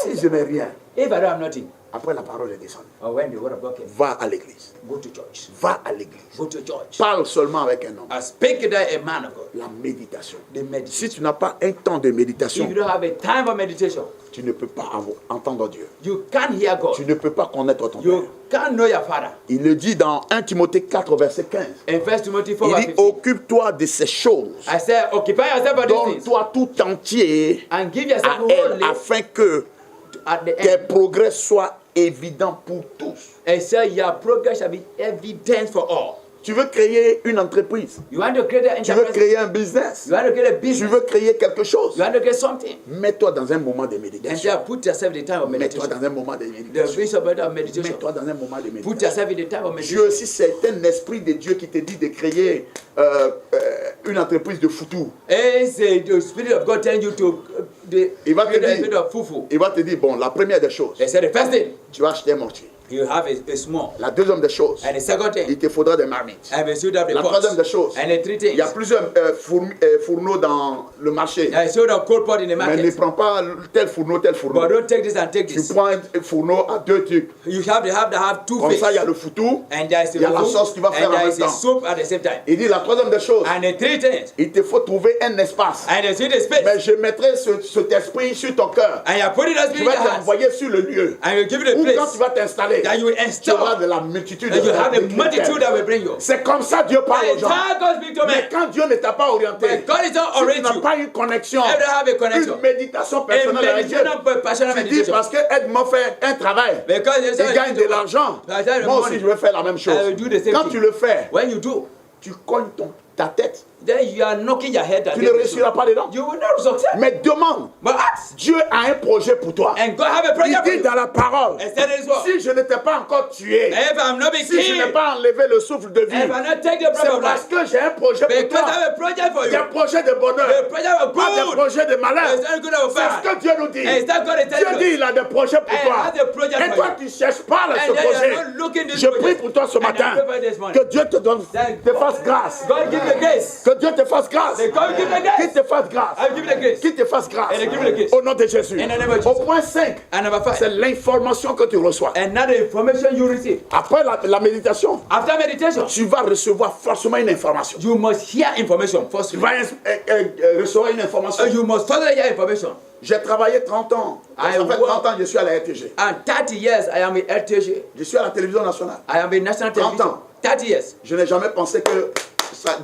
si je n'ai rien, If I don't have nothing, après la parole est descendue. or when the word of God came, Va à l'église. go to church. Va à l'église. Go to church. Parle seulement avec un homme. I speak to a man of God. La méditation. The meditation. Si tu n'as pas un temps de If méditation, you don't have a time for meditation, tu ne peux pas entendre Dieu. you can't hear God. Tu ne peux pas connaître ton Père. You can't know your father. Il le dit dans 1 Timothée 4, verset 15. In 1 Timothy 4, Il verse dit, 15, occupe-toi de ces choses. I said, occupy yourself by these things Donne-toi tout entier and give yourself à elle wholly afin que at the tes end. progrès soient évidents pour tous. And say your progress shall be evident for all. Tu veux créer une entreprise. You want to create an Tu veux enterprise. créer un business. You want to create a Tu business. veux créer quelque chose. You want to create something. Mets-toi dans un moment de And méditation. then put yourself in the time of Mets-toi meditation. dans un moment de The méditation. bishop of meditation. Mets-toi dans un moment de Put méditation. yourself in the time of Dieu meditation. aussi, c'est un esprit de Dieu qui te dit de créer une entreprise de foutou. And say the spirit of God telling you to Il va te create a dire- bit of fufu. Il va te dire, bon, la première des choses, They said the first thing, tu vas acheter un mortier. you have a small. La deuxième des choses, And the second il thing, te faudra des marmites. and the should have the La troisième des pots. choses, And the three il y a things. plusieurs fourneaux dans le marché. I showed a cold pot in the Mais ne market. prends pas tel fourneau. But don't take this and take Tu this. prends un fourneau à deux trucs. You have to have two Comme fish. ça, il y a le foutou. And there is Il y a la food, sauce que tu vas faire and en there même is a temps. soup at the same time. Il dit la troisième des choses, And the three things. il te faut trouver un espace. And the three space. Mais je mettrai cet esprit sur ton cœur. And you put it as Je spirit vais in your hands. t'envoyer sur le lieu. And you give it a Ou quand place tu vas t'installer, that you will tu auras de install. la multitude And you have a de multitude that will bring you. C'est comme ça Dieu parle aux And gens. how God speak to Mais men. quand Dieu ne t'a pas orienté, But God is not si tu already n'as you. pas une connexion, You don't have a connection. une méditation A personnelle avec Dieu, meditation, passionate tu dis meditation. parce que Ed m'a fait un travail, Because il gagne de l'argent, I tell you, moi money. aussi je vais faire la même chose. I will do the same Quand thing. tu le fais, When you do, tu cognes ta tête then say you are knocking your head Tu ne réussiras pas dedans. You will not succeed. Mais demande. But ask. Dieu a un projet pour toi. And God have a Il project for dit you. dans la parole, And said it is well. si je ne t'ai pas encore tué, If I'm not being si je n'ai killed, pas enlevé le souffle de vie, if I not take the c'est breath of parce life, que j'ai un projet pour because toi. I have a project for Des you. projets de bonheur, The project of pas des good. projets de malheur. It's not good of C'est ce bad. que Dieu nous dit. And that God is Dieu telling dit us. il a des projets pour And toi. has a project Et for toi you. tu ne cherches pas ce And then you projet. are not looking this Je prie project. pour toi ce And I matin. pray for this morning. Que Dieu te fasse grâce. God give you the grace. Que Dieu te fasse grâce. May God give you the Qu'il grace. te fasse grâce. I'll give you the grace. Qu'il te fasse grâce. And I give you the grace. Au nom de Jésus. In the name of Au Jesus. point 5, And number 5. c'est l'information que tu reçois. Another information you receive. Après la méditation, After meditation, tu vas recevoir forcément une information. you must hear information Tu first. vas recevoir une information. You must further hear information. J'ai travaillé 30 ans. Ça I fait work- 30 ans que je suis à la RTG. And 30 years I am in LTG. Je suis à la télévision nationale. I am in national 30 television. ans. 30 years. Je n'ai jamais pensé que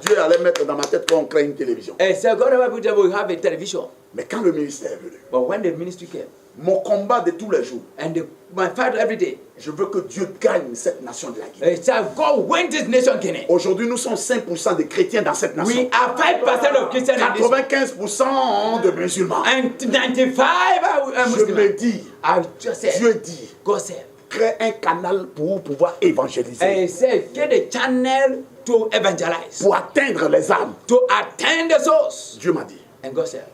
Dieu allait mettre dans ma tête qu'on crée une télévision. And so God ever put them will have a television. Mais quand le ministère est venu, But when the ministry came, mon combat de tous les jours, and my fight every day, je veux que Dieu gagne cette nation de la Guinée. it's that God win this nation, Guinea. Aujourd'hui, nous sommes 5% de chrétiens dans cette nation. We are 5% of Christians in this, 95% de musulmans. and 95 are Je me Muslims. dis, I just said, Dieu dit, God said, crée un canal pour pouvoir évangéliser, and he said, get a channel to evangelize, pour atteindre les âmes. to attend the souls. Dieu m'a dit, And God said,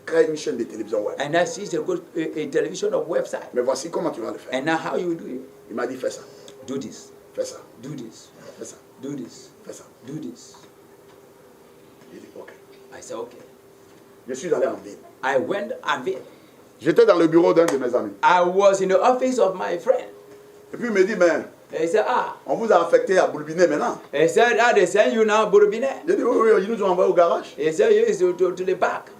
crée une chaîne de télévision web. and that is a television of website. Mais voici comment tu vas le faire. And now how you do it? Il m'a dit, fais ça, Do this, fais ça, do this, fais ça, do this, fais ça. do this. J'ai dit, ok. I said, okay. Je suis allé en ville. I went and did. J'étais dans le bureau d'un de mes amis. I was in the office of my friend. Et puis il me dit, mais And he said, on vous a affecté à Boulbiné maintenant. He said, they send you now Burubine. J'ai dit, oui, oui, ils nous ont envoyé au garage. He said, yes, to the back.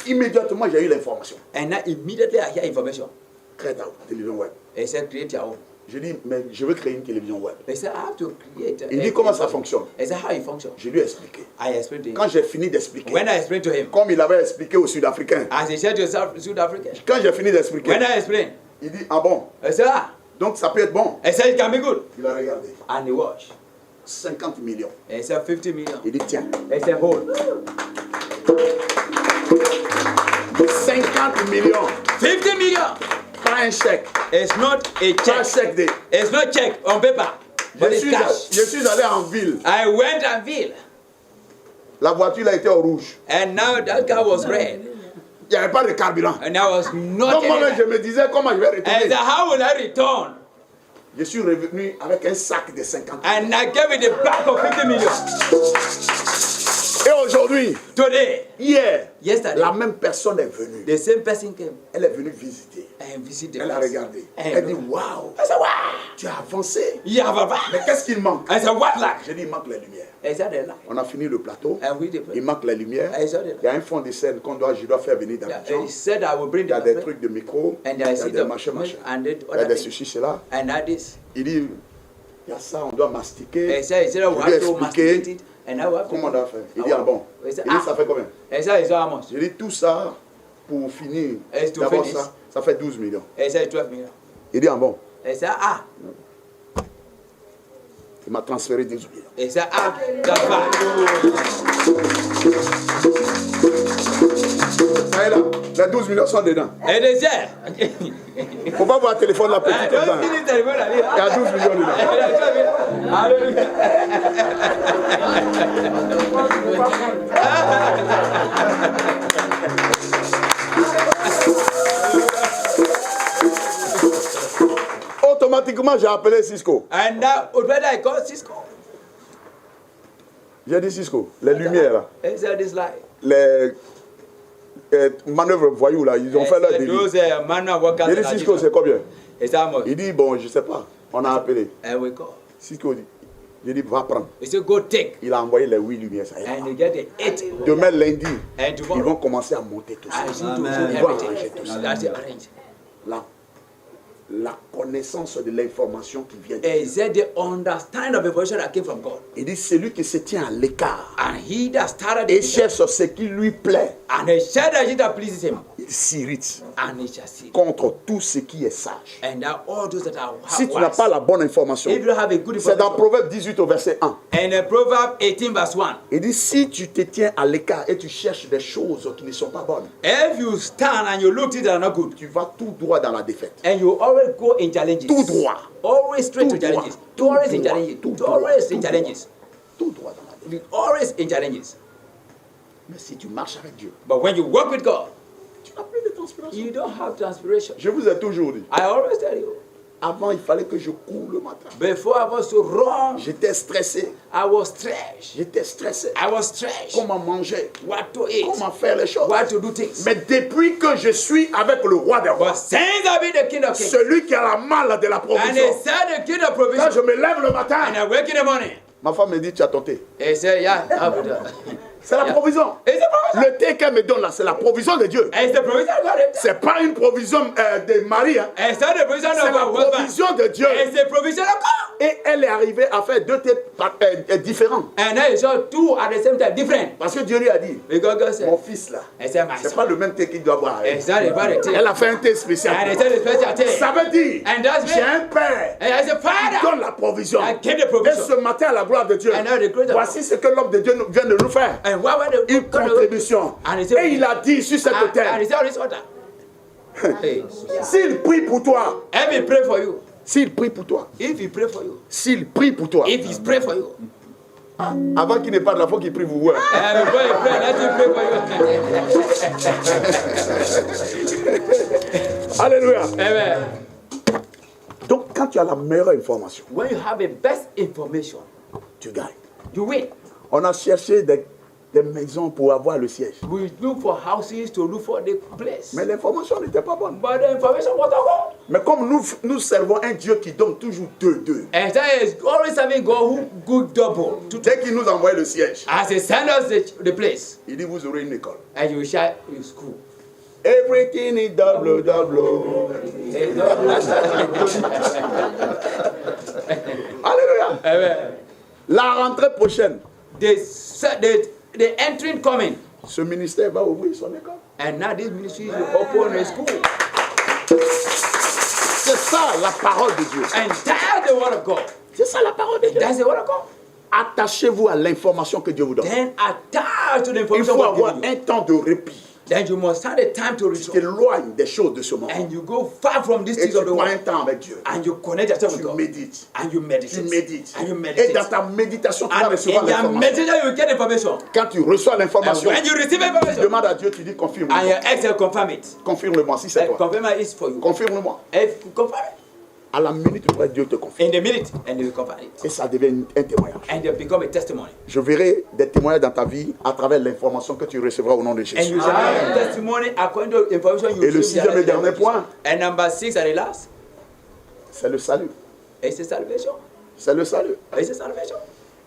Immédiatement, j'ai eu l'information. And now immediately I hear information. Crée ta télévision web. He said, create your own. J'ai dit, mais je veux créer une télévision web. He said, I have to create. Il dit, comment ça fonctionne? He said, how it functions. Je lui ai expliqué. I explained to him. Quand j'ai fini d'expliquer, When I explained to him, comme il avait expliqué aux Sud-Africains, as he said to South Africa, quand j'ai fini d'expliquer, when I explained, il dit, ah bon, I said, donc ça peut être bon. He said, it can be good. Il a regardé. And he watched. 50 millions. He said, 50 million. Il dit, tiens, He said, hold. 50 millions. 50 million. Pas un chèque. It's not a Pas un check. chèque de... It's not check on paper. But it's cash. Je suis allé en ville. I went and ville. La voiture a été au rouge. And now that car was red. Il n'y avait pas de carburant. And I was not Donc moi-même, je any. me disais, comment je vais And I retourner? said, how will I return? Je suis revenu avec un sac de 50 millions. And I gave it the back of 50 million. Et aujourd'hui, Today, hier, yesterday, la même personne est venue. the same person came Elle est venue visiter. and visited Elle a us. regardé. And Elle dit, waouh, I said, wow. tu as avancé. You have a Mais back. qu'est-ce qu'il manque? I said, what lack? J'ai dit, il manque les lumières. I said, the lack. On a fini le plateau. And we did. Il manque les lumières. I said, Il y a un fond de scène je dois faire venir d'Abidjan. he said, I will bring Il y a the des back. trucs de micro. And Il y I a see des the machins. and the Il y a other des things. ceci, cela. And that is. Il dit, il y a ça, on doit mastiquer. He said, we Je lui ai have to masticate expliqué it. And now we have to. comment on doit faire. Il dit, ah bon. He Il said, dit, ça fait combien? He said, it's how much? Je dis, tout ça, pour finir, Est to d'abord finish. ça fait 12 millions. He said, 12 million. Il dit, ah bon. He said, ah. Il m'a transféré 12 millions. He said, ah, that's fine. Ça y est là, les 12 millions sont dedans. And he said, Il ne faut pas voir le téléphone là petit I comme ça. don't see this telephone. Il y a 12 millions dedans. Hallelujah. Automatiquement, j'ai appelé Cisco. And now, when I called Cisco, J'ai dit Cisco, les lumières là, he said, this light. les manœuvres voyous là, ils ont fait leur devis. Those manual workers. J'ai dit Cisco, c'est combien? He said, how much? Il dit, bon, je ne sais pas. On a appelé. And we call. Cisco dit, j'ai dit, va prendre. He said, go take. Il a envoyé les 8 lumières. Ça y est. And you get the 8. Demain, lundi, And ils tomorrow, vont commencer à monter tout ça. I see to Amen. do Ils vont everything. arranger tout ça. That's it, arrange. La connaissance de l'information qui vient de He Dieu. said the understanding of information that came from God. Il dit, celui qui se tient à l'écart And he that started et it, cherche ce qui lui plaît, and he said that it that pleases him, il s'irrite and he shall see. contre tout ce qui est sage. And that all those that are Si tu n'as pas wise, la bonne information, if you don't have a good c'est dans information, Proverbe 18 au verset 1. and Proverbs 18 verse 1, Il dit, si tu te tiens à l'écart et tu cherches des choses qui ne sont pas bonnes, if you stand and you look things that are not good, tu vas tout droit dans la défaite. and you always go in challenges, Tout droit. always straight to Tout droit. challenges, Tout always in droit. challenges, Tout droit. always in Tout droit. challenges, Tout droit dans la défaite. always in challenges. Mais si tu marches avec Dieu, But when you work with God, tu n'as plus de transpiration. you don't have transpiration. Je vous ai toujours dit, I always tell you, avant il fallait que je cours le matin. before I was to run, J'étais stressé. I was stressed. J'étais stressé. I was stressed. Comment manger, What to eat, comment faire les choses. what to do things. Mais depuis que je suis avec le roi des rois, But since I've been the king of kings, celui qui a la malle de la and he provision, said the king of quand provision, je me lève le and matin, I wake in the morning, ma femme me dit, tu as ton thé. he said, yeah, I'll be done. C'est la provision. It's the provision. Le thé qu'elle me donne là, c'est la provision de Dieu. It's the provision of God. C'est pas une provision de Marie. Hein. It's not the provision C'est of la our husband. provision de Dieu. It's the provision of God. Et elle est arrivée à faire deux thés différents. And then he saw two at the same time, different. Parce que Dieu lui a dit, Because God said, mon fils là, he said, my c'est son. pas le même thé qu'il doit boire. He said, about the thing. Elle a fait un thé spécial. And he said, the special thing. Ça veut dire, And that's j'ai me. un père And I said, qui Father, donne la provision. I give the Et provision. ce matin, à la gloire de Dieu, And now the grace of voici ce que l'homme de Dieu vient de nous faire. And what were the Une contribution. And he said, Et il a dit sur cette and terre, he said, this order. Hey. s'il prie pour toi, If he pray for you, s'il prie pour toi, if he pray for you, s'il prie pour toi, if he pray for you, avant qu'il ne parle, il faut qu'il prie pour vous. and before you pray, let him pray for you. Alléluia. Amen. Donc, quand tu as la meilleure information, When you have the best information, tu gagnes. you win. On a cherché des maisons pour avoir le siège. We look for houses to look for the place. Mais l'information n'était pas bonne. But the information was not good. Mais comme nous servons un Dieu qui donne toujours deux, And that is always having God who good double. dès qu'il nous envoie le siège, As he send us the place, il dit vous aurez une école. and you shall your school. Everything is double. Alléluia. Amen. La rentrée prochaine, The entering coming. ce ministère va ouvrir son école. And now this ministry will open a school. C'est ça la parole de Dieu. And that's the word of God. C'est ça la parole de Dieu. That's the word of God. Attachez-vous à l'information que Dieu vous donne. Then attach to the Il information faut God avoir gives you. un temps de répit. Then you must have the time to Tu return. t'éloignes des choses de ce monde. And you go far from these Et things tu of the prends un world. temps avec Dieu. And you connect yourself with Tu God. médites. And you meditate. Tu médites. And you Et meditate. dans ta méditation, tu vas And recevoir in your l'information. meditation, you get information. Quand tu reçois And l'information, when you receive tu information, demandes à Dieu, tu dis and confirme-moi. your Excel confirm it. Confirme-moi si c'est toi. Confirm it for you. Confirme-moi. If you confirm it, À la minute près, Dieu te confirme. in the minute, and they will confirm it. Et ça devient un témoignage. And they become a testimony. Je verrai des témoignages dans ta vie à travers l'information que tu recevras au nom de And Jésus. you shall have a testimony according to information you Et le receive. sixième et dernier point, And number 6 and the last, c'est le salut. it's a salvation. C'est le salut. It's a salvation.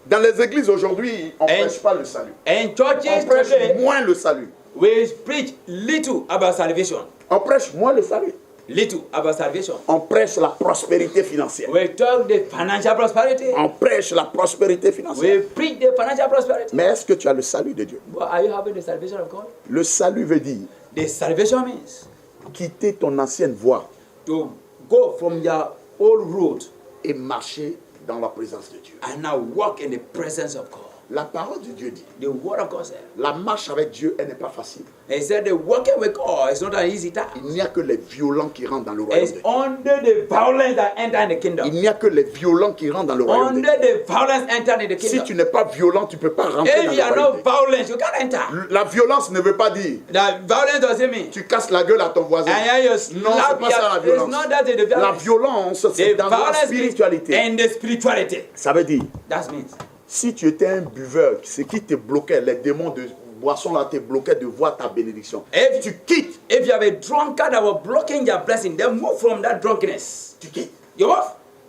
Dans les églises aujourd'hui, on ne prêche pas le salut. And On churches prêche today, moins le salut. we preach little about salvation. On prêche moins le salut. Little about salvation. On prêche la prospérité financière. We talk the financial prosperity. On prêche la prospérité financière. We preach the financial prosperity. Mais est-ce que tu as le salut de Dieu? But are you having the salvation of God? Le salut veut dire The salvation means quitter ton ancienne voie to go from your old road et marcher dans la présence de Dieu. and now walk in the presence of God. La parole de Dieu dit, The word of God said. la marche avec Dieu, elle n'est pas facile. He said the walking with God is not an easy task. Il n'y a que les violents qui rentrent dans le royaume It's de Dieu. under the violence that enter in the Il kingdom. n'y a que les violents qui rentrent dans le royaume de Dieu. Under the violence enter in the Si kingdom. tu n'es pas violent, tu ne peux pas rentrer dans If le you are royaume de not Dieu. violent, you can't enter. La violence ne veut pas dire The violence doesn't mean. tu casses la gueule à ton voisin. And then you Non, c'est slap pas ça la It's violence. not that the La violence. violence, c'est The dans la violence is spiritualité. and the spirituality. Ça veut dire, That means si tu étais un buveur, ce qui te bloquait, les démons de boisson là te bloquaient de voir ta bénédiction. If- Tu quittes, if you have a drunkard that was blocking your blessing, then move from that drunkenness. tu quittes. You move.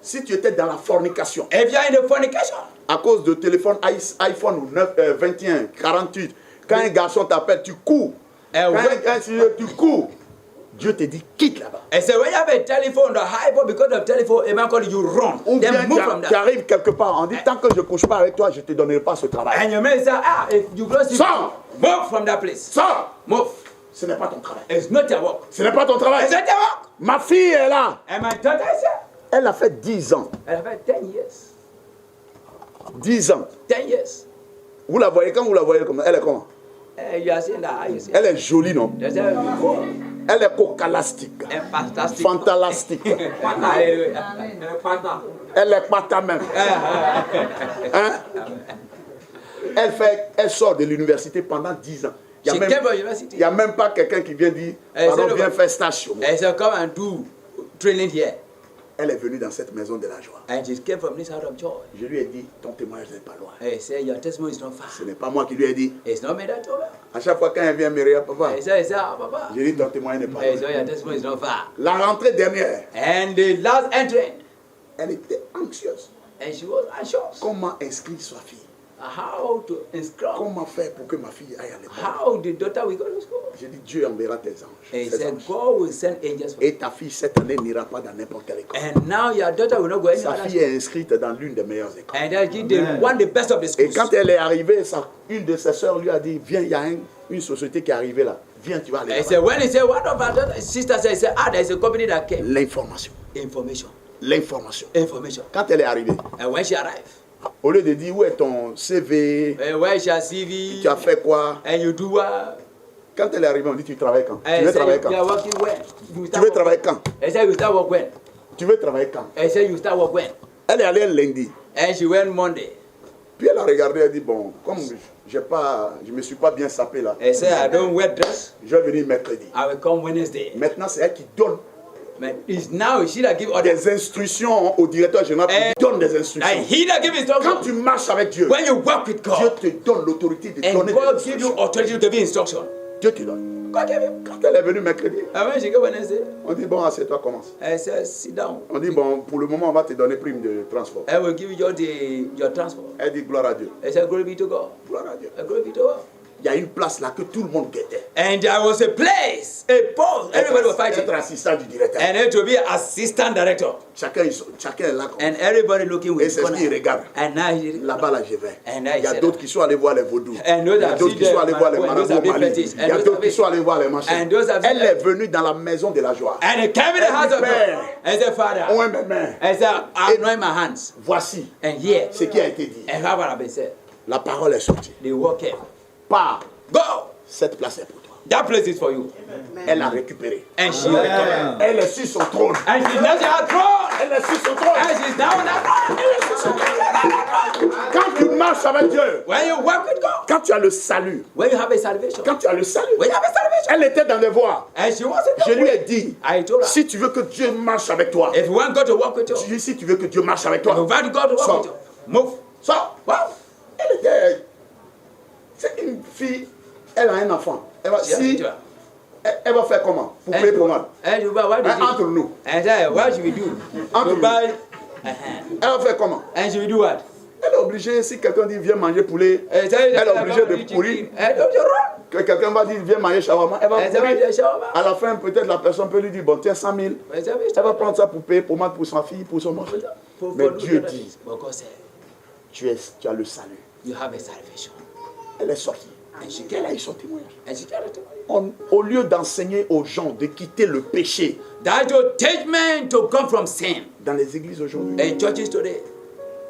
Si tu étais dans la fornication, If you are in the fornication, à cause de téléphone iPhone 21, 48, quand un garçon t'appelle, tu cours. And Quand tu cours. Dieu te dit quitte là-bas. And so when you have a telephone, the high phone, because of telephone, a man call you run. Ou bien Then move from tu that. arrives quelque part, on dit tant que je ne couche pas avec toi, je ne te donnerai pas ce travail. And your man say, if you go see, Sors! move from that place. Sors! Move. Ce n'est pas ton travail. It's not your work. Ce n'est pas ton travail. It's not your work. Ma fille est là. And my daughter is here. Elle a fait 10 ans. And I've had 10 years. 10 ans. 10 years. Vous la voyez quand vous la voyez comme elle est comment? You are saying that, how you say? Elle est jolie, non? That's how before. Elle est cocalastique. And fantastic. Fantalastique. Hallelujah. Elle est pas ta même. Hein? Elle sort de l'université pendant 10 ans. Il She n'y came from university. a même pas quelqu'un qui vient dire, pardon, viens faire stage chez moi. And so come and do training here. Elle est venue dans cette maison de la joie. And she came from this house of joy. Je lui ai dit, ton témoignage n'est pas loin. He said, your testimony is not far. Ce n'est pas moi qui lui ai dit. It's not me that told her. À chaque fois quand elle vient me dire, papa, He said, Papa. je dis, ton témoignage n'est pas He loin. said, your testimony is not far. La rentrée dernière, And the last entry, elle était anxieuse. and she was anxious. Comment inscrire sa fille? How to inscribe? Comment faire pour que ma fille aille à l'école? How the daughter will go to school? J'ai dit, Dieu enverra tes anges. And he ses said, anges. God will send angels for you. Et ta fille, cette année, n'ira pas dans n'importe quelle école. And now your daughter will not go Sa anywhere. fille est inscrite dans l'une des meilleures écoles. And then they want the best of the Et schools. quand elle est arrivée, une de ses sœurs lui a dit, viens, il y a une société qui est arrivée là. Viens, tu vas aller And he là-bas. said, when he said, one of our daughter, sisters said, there's a company that came. L'information. Information. L'information. Information. Quand elle est arrivée, And when she arrived, au lieu de dire, où est ton CV? where is your CV? Tu as fait quoi? And you do what? Quand elle est arrivée, on dit, tu travailles quand? Tu And veux he said, travailler you are quand? working when? You Tu start veux work- travailler quand? He said, you start work when? Tu veux travailler quand? He said, you start work when? Elle est allée lundi. And she went Monday. Puis elle a regardé, elle dit, bon, comme je ne me suis pas bien sapé là, He said, I don't wear dress. je vais venir mercredi. I will come Wednesday. Maintenant, c'est elle qui donne But it's now she that give orders. des instructions au directeur général. Eh, Il donne des And instructions. he that give Quand instruction. tu marches avec Dieu, When you work with Dieu God, te donne l'autorité de and donner God des give you instructions. authority to give instruction. Dieu te donne. God gave him. Quand elle est venue mercredi, And when she go Wednesday, on dit, bon, assieds-toi, commence. I said, sit down. On dit, bon, pour le moment, on va te donner prime de transport. I will give you your transport. Elle dit, gloire à Dieu. I said, glory be to God. Gloire à Dieu. Glory be to God. Il y a une place là que tout le monde guettait. And there was a place, a post, everybody was fighting. Être assistant du directeur. And it to be assistant director. Chacun est là. Comme And everybody looking et with c'est ce qu'il regarde. And now he, Là-bas, là, je vais. And Il y a d'autres qui sont allés voir les vaudous. And Il those y a have d'autres seen qui sont the- allés voir les those marabouts have au been Mali. fetish. Il y a And those d'autres have qui been- sont allés voir les machins. And those have Elle been- est venue dans la maison de la joie. and he came in the house of God. Père. And said, Father, Ouin mes mains. I said, I anoint my hands. Voici And here, ce qui a été dit. and how have been said, La parole est sortie. they walk in. Pars. Go! Cette place est pour toi. That place is for you. Elle a récupéré. And she recovered. Elle est sur son trône. And she's now on her throne. Elle est sur son trône. And she's now on her throne. Quand tu marches avec Dieu, When you work with God, quand tu as le salut, when you have a salvation, quand tu as le salut, when you have a salvation, elle était dans les voies. and she was in Je the lui ai way, dit, I told her, si tu veux que Dieu marche avec toi, if you want God to work with you, je dis, si tu veux que Dieu marche avec if you toi, want God to work Sors. with you, move. sors. Wow. Elle était, c'est une fille, elle a un enfant. Elle va, She has a si, child. elle va faire comment pour payer pour moi? And you buy, what did Hein, entre you nous. And then what should we do? Entre You nous. buy, Elle va faire comment? and should we do what? Elle est obligée, si quelqu'un dit viens manger poulet, And tell you elle est that obligée de you pourrir. And don't you run. Que quelqu'un va dire viens manger shawarma, elle va And tell pourrir. me the shawarma. À la fin, peut-être la personne peut lui dire bon, tiens 100 000. And tell me Elle va prendre ça pour payer pour moi, pour sa fille, pour son enfant. Mais Dieu dit, But God said, tu as le salut. you have a salvation. Elle est sortie. And she Elle came. a eu son témoignage. And she told it to me. Au lieu d'enseigner aux gens de quitter le péché That to teach men to come from sin. dans les églises aujourd'hui, In churches today.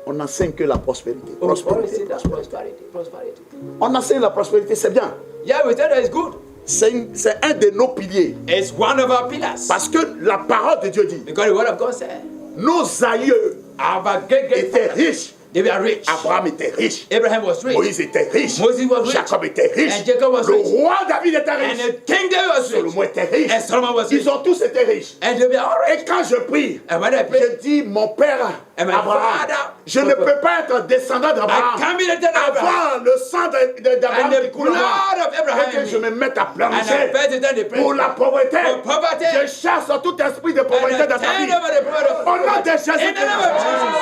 on enseigne que la prospérité. Oh, Prospérité. that's prosperity. Prosperity. On enseigne la prospérité, c'est bien. Yeah, we said that it's good. C'est un de nos piliers. It's one of our pillars. Parce que la parole de Dieu dit, Because the word of God said, nos aïeux our great étaient fathers, riches. they were rich. Abraham était riche. Abraham was rich. Moïse était riche. Moses was rich. Jacob était riche. And Jacob was Le rich. roi David était And riche. the king David was rich. Salomon était riche. And Solomon was rich. Ils ont tous été riches. And they were all rich. Et quand je prie, And when I pray, je dis mon père And my Abraham, father- je ne peux pas être descendant I d'Abraham can't be the descendant of Abraham. avant le sang d'Abraham And the qui coule en moi. blood of Abraham Et que in je me. me mette à And I pleurer fed it and the pour la pauvreté. For poverty. Je chasse tout esprit de And pauvreté I dans ta turn vie. over the blood of Au nom de in Jésus. the name of Jesus.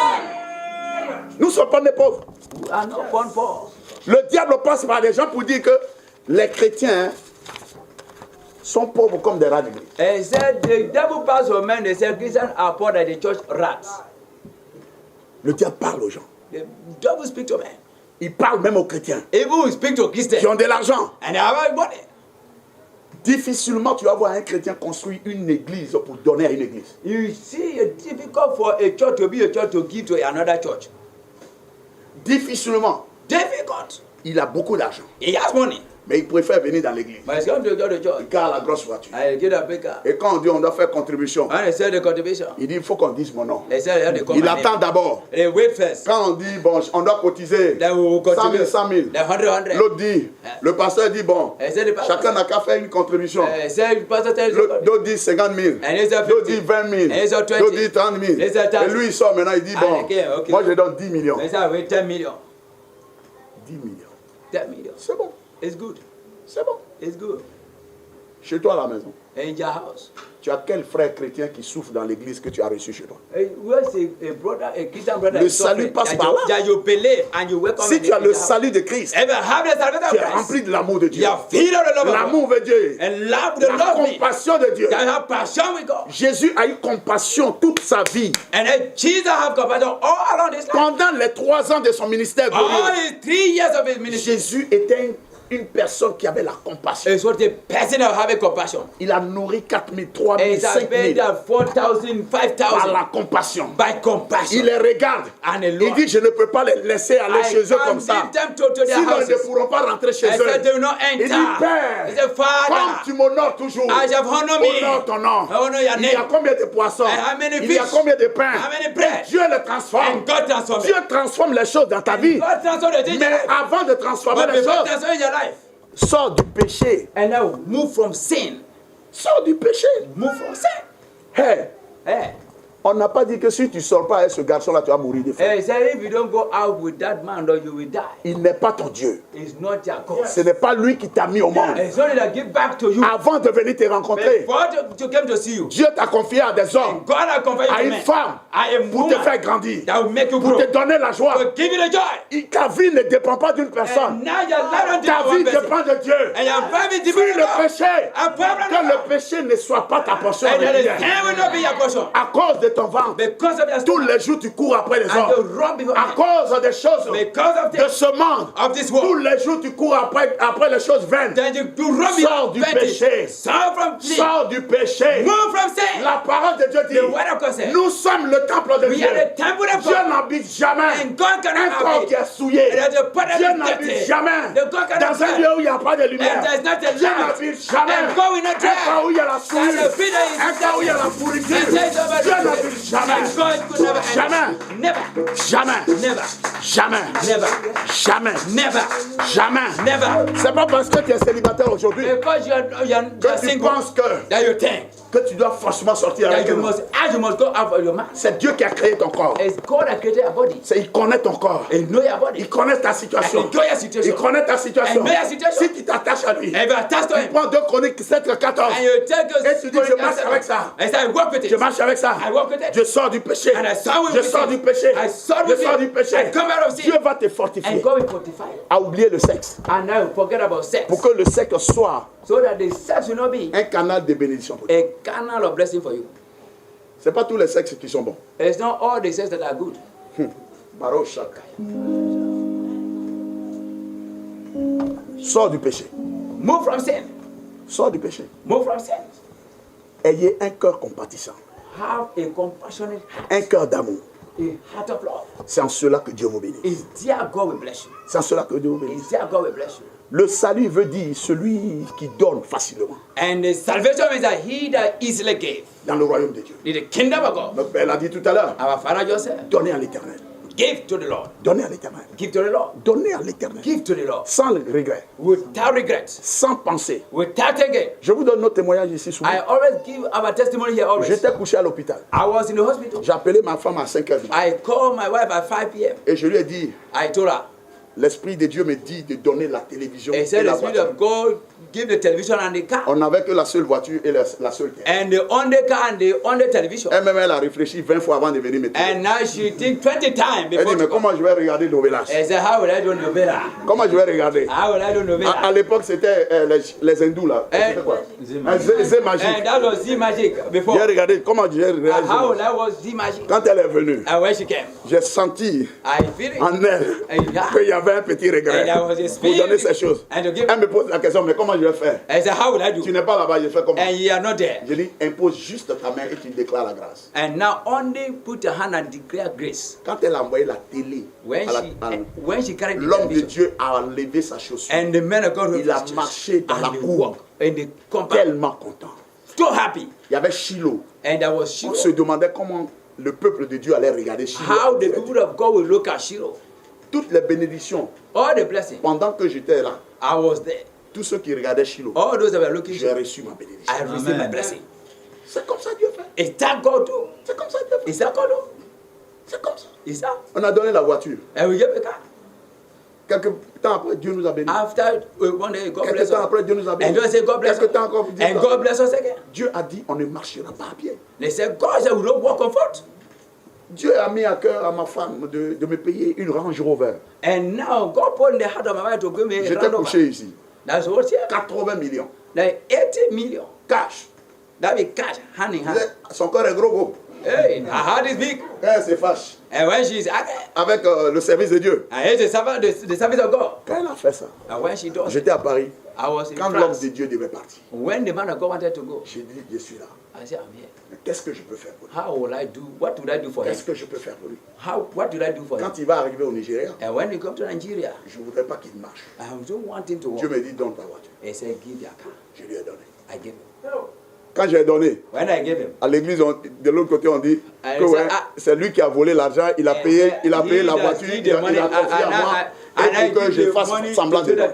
Nous ne sommes pas des pauvres. We are not born poor. Le diable passe par des gens pour dire que les chrétiens, sont pauvres comme des rats d'église. And he said, the devil passed on men, they said, Christians are poor than the church rats. Le diable parle aux gens. The devil speak to men. Il parle même aux chrétiens Even we speak to Christians. qui ont de l'argent. And they have money. Difficilement, tu vas voir un chrétien construire une église pour donner à une église. You see, it's difficult for a church to be a church to give to another church. Difficilement. Difficult. Il a beaucoup d'argent. He has money. Mais il préfère venir dans l'église. But he's going to go to church. Il garde la grosse voiture. I get a big car. Et quand on dit on doit faire contribution, And they said the contribution. il dit il faut qu'on dise mon nom. They said they come Il my attend name. d'abord. They wait first. Quand on dit bon, on doit cotiser Then we will 100 000, contribute. 100 000. Then 100. L'autre dit, le pasteur dit bon, They said the pastor. chacun n'a qu'à faire une contribution. Said the pastor tells you. L'autre dit 50 000. And he said L'autre 50. dit 20 000. And he said 20. L'autre dit 30 000. He said 30. Et lui il sort maintenant, il dit bon, Okay. moi je donne 10 millions. They said wait 10 million. 10 millions. 10 million. C'est bon, It's good. c'est bon. It's good. Chez toi à la maison, In your house. tu as quel frère chrétien qui souffre dans l'église que tu as reçu chez toi? Where's a brother, a Christian brother? Le is suffering, salut passe that par you- là. That you believe and you welcome Si in tu as in le your house. salut de Christ, Ever have the salvation tu of es Christ? rempli de l'amour de Dieu. You are filled of the love of God. L'amour de Dieu. And love the La love me. compassion de Dieu. You have passion with God. Jésus a eu compassion toute sa vie. And then Jesus have compassion all around his life. Pendant les 3 ans de son ministère All glorieux, his 3 years of his ministry. Jésus était une personne qui avait la compassion. It's what the person of having compassion. Il a nourri 4 000, 3 000, It's 5 been 000 that 4,000, par 5,000 la compassion. by compassion. Il les regarde. And Il dit, je ne peux pas les laisser aller chez eux comme ça. leave them to their Sinon, ils ne houses. pourront pas rentrer chez I said they will eux. not Il dit, enter. Père, He said, comme Father, tu m'honores toujours, as you have honored me, honore ton nom. I honor your Il y a name. combien de poissons? And how many Il y a fish? combien de pains? How many bread? Dieu les transforme. And God transformed Dieu it. transforme les choses dans ta vie. God transformed the things in Mais your life. avant de transformer But les before choses, transforming your life. sors du péché. And now move from sin. Sors du péché. Move from sin. Hey, Hey. on n'a pas dit que si tu ne sors pas avec ce garçon-là, tu vas mourir de faim. He said, if you don't go out with that man, then you will die. Il n'est pas ton Dieu. It's not your God. Ce n'est pas lui qui t'a mis au monde. It's only that give back to you. Avant de venir te rencontrer, Before to come to see you. Dieu t'a confié à des hommes, God has conferred à you une to femme, I am pour te woman faire grandir, that will make you pour grow. te donner la joie. To give you the joy. Ta vie ne dépend pas d'une And personne. now your life don't Ta depend on vie one person. dépend de Dieu. And your family Fuis depends on le God. péché. And problem Que le péché ne soit pas ta portion And that régulière. sin will not be your portion. À cause de ton ventre, Because of your tous stomach. les jours tu cours après les And you hommes. run before À men. cause des choses Because of de this, ce monde, of this tous world. les jours tu cours après les choses vaines. Then you run Sors before du men. péché. Sors from sin. Sors du péché. Move from sin. La parole de Dieu The dit, word of God says, nous sommes le temple de we Dieu. are the temple of Dieu God. n'habite jamais And God un cannot corps have qui est it. souillé. And the part Dieu that is n'habite dirty. jamais The God cannot dans un dwell. lieu où il n'y a pas de lumière. And there's not a Dieu light. n'habite jamais And God will not un corps où il y a la And souillure. the pit that is Un corps où il y a la dirty. pourriture. And there's nobody Dieu to n'habite it. jamais. And God could never enter. Jamais. Never. Jamais. Never. Jamais. Never. Jamais. Never. Jamais. Never. C'est pas parce que tu es célibataire aujourd'hui Because you're que tu single penses que that you think tu dois forcément sortir that avec you un homme. must go out for your man. C'est Dieu qui a créé ton corps. It's God that created your body. Il connaît ton corps. He know your body. Il connaît ta situation. And he know your situation. Il connaît ta situation. And know your situation. Si tu t'attaches à lui, And if you attach to tu him, prends 2 Chroniques 7-14. and you take us, Et tu dis, je marche avec ça. I say, I work with it. Je marche avec ça. I walk with it. Je sors du péché. And I sort with Je it. sors du péché. I sort Je with sors it. du péché. I come out of sin. Dieu va te fortifier And God will fortify you. à oublier le sexe. And now forget about sex. Pour que le sexe soit So that the sex will not be un canal de bénédiction pour toi. a canal of blessing for you. Ce n'est pas tous les sexes qui sont bons. It's not all the sex that are good. Baroshak. Sors du péché. Move from sin. Sors du péché. Move from sin. Ayez un cœur compatissant. Have a compassionate heart. Un cœur d'amour. A heart of love. C'est en cela que Dieu vous bénit. It's there God will bless you. C'est en cela que Dieu vous bénit. It's there God will bless you. Le salut veut dire celui qui donne facilement And the salvation is that he that easily gave. dans le royaume de Dieu. In the kingdom of God. Notre Père l'a dit tout à l'heure. Our Father just said, Donnez à l'éternel. give to the Lord. Donnez à l'éternel. Give to the Lord. Donnez à l'éternel. Give to the Lord. Sans regret. Without regrets. Sans penser. Without thinking. Je vous donne notre témoignage ici souvent. I always give our testimony here always. J'étais couché à l'hôpital. I was in the hospital. J'ai appelé ma femme à 5 h du matin. I called my wife at 5 p.m. Et je lui ai dit, I told her, l'Esprit de Dieu me dit de donner la télévision He et said la the Spirit voiture. of God give the television and the car. On n'avait que la seule voiture et la seule terre. And the on the car and the on the television. Elle-même, elle a réfléchi 20 fois avant de venir me trouver. And now she think 20 times Elle dit, before mais to come. comment je vais regarder Novelas? He said, how will I do novella? Comment je vais regarder? How will I do À novella? l'époque, c'était les hindous là. C'était quoi? Z Zé magique. And that was Z Magic before. J'ai regardé comment j'ai réagi. How that was Z Magic. Quand elle est venue, And when she came, j'ai senti I feel it. en elle qu'il y avait un petit regret And there was a pour donner spirit. ces choses. And to give. Elle me pose la question, mais comment je vais faire? I said, how will I Tu do? n'es pas là-bas, je fais comment? And you are not there. Je dis, impose juste ta main et tu déclares la grâce. And now only put your hand and declare grace. Quand elle a envoyé la télé, When she carried the l'homme de television, Dieu a enlevé sa chaussure. and the man of God Il a marché dans la and he cour. walked in the compound, Tellement content. so happy. Il y avait Shiloh. And there was On Shiloh. se demandait comment le peuple de Dieu allait regarder Shiloh. How the people of God will look at Shiloh. Toutes les bénédictions, All the blessings. pendant que j'étais là, I was there. tous ceux qui regardaient Shiloh, All those that were looking, j'ai reçu ma bénédiction. I received my blessing. C'est comme ça Dieu fait. Is that God too? C'est comme ça Dieu fait. Is that God too? C'est comme ça. Is that? On a donné la voiture. And we gave a car. Quelques temps après, Dieu nous a bénis. After one day, God Quelques bless temps us. après, Dieu nous a bénis. And God said, God bless Quelques temps us. encore, Dieu And nous a God bénis. bless us again. Dieu a dit, on ne marchera pas à pied. They said, God said, we don't walk on foot. Dieu a mis à cœur à ma femme de me payer une Range Rover. And now God put in the heart of my wife to give me a J'étais round of couché ici. That's what's here. 80 millions. Like 80 million. Cash. That be cash, hand in hand. Son corps est gros. Hey, her heart is big. Quand elle se fâche And when she's angry, avec le service de Dieu. I hate the service of God. Quand elle a fait ça, And when she does, j'étais à Paris. I was in Quand l'homme France. de Dieu devait partir, When the man of God wanted to go, j'ai dit, je suis là. I said, I'm here. Mais qu'est-ce que je peux faire pour lui? How will I do? What would I do for him? Qu'est-ce que je peux faire pour lui? What did I do for him? Quand il va arriver au Nigeria, And when he come to Nigeria, je ne voudrais pas qu'il marche. I don't want him to Dieu walk. me dit, donne ta voiture. He said, give your car. Je lui ai donné. I gave him. Quand j'ai donné, When I gave him, à l'église, de l'autre côté, on dit que ça, ouais, ah. c'est lui qui a volé l'argent, il a payé la voiture, il a confié à moi, et pour que je fasse semblant de moi.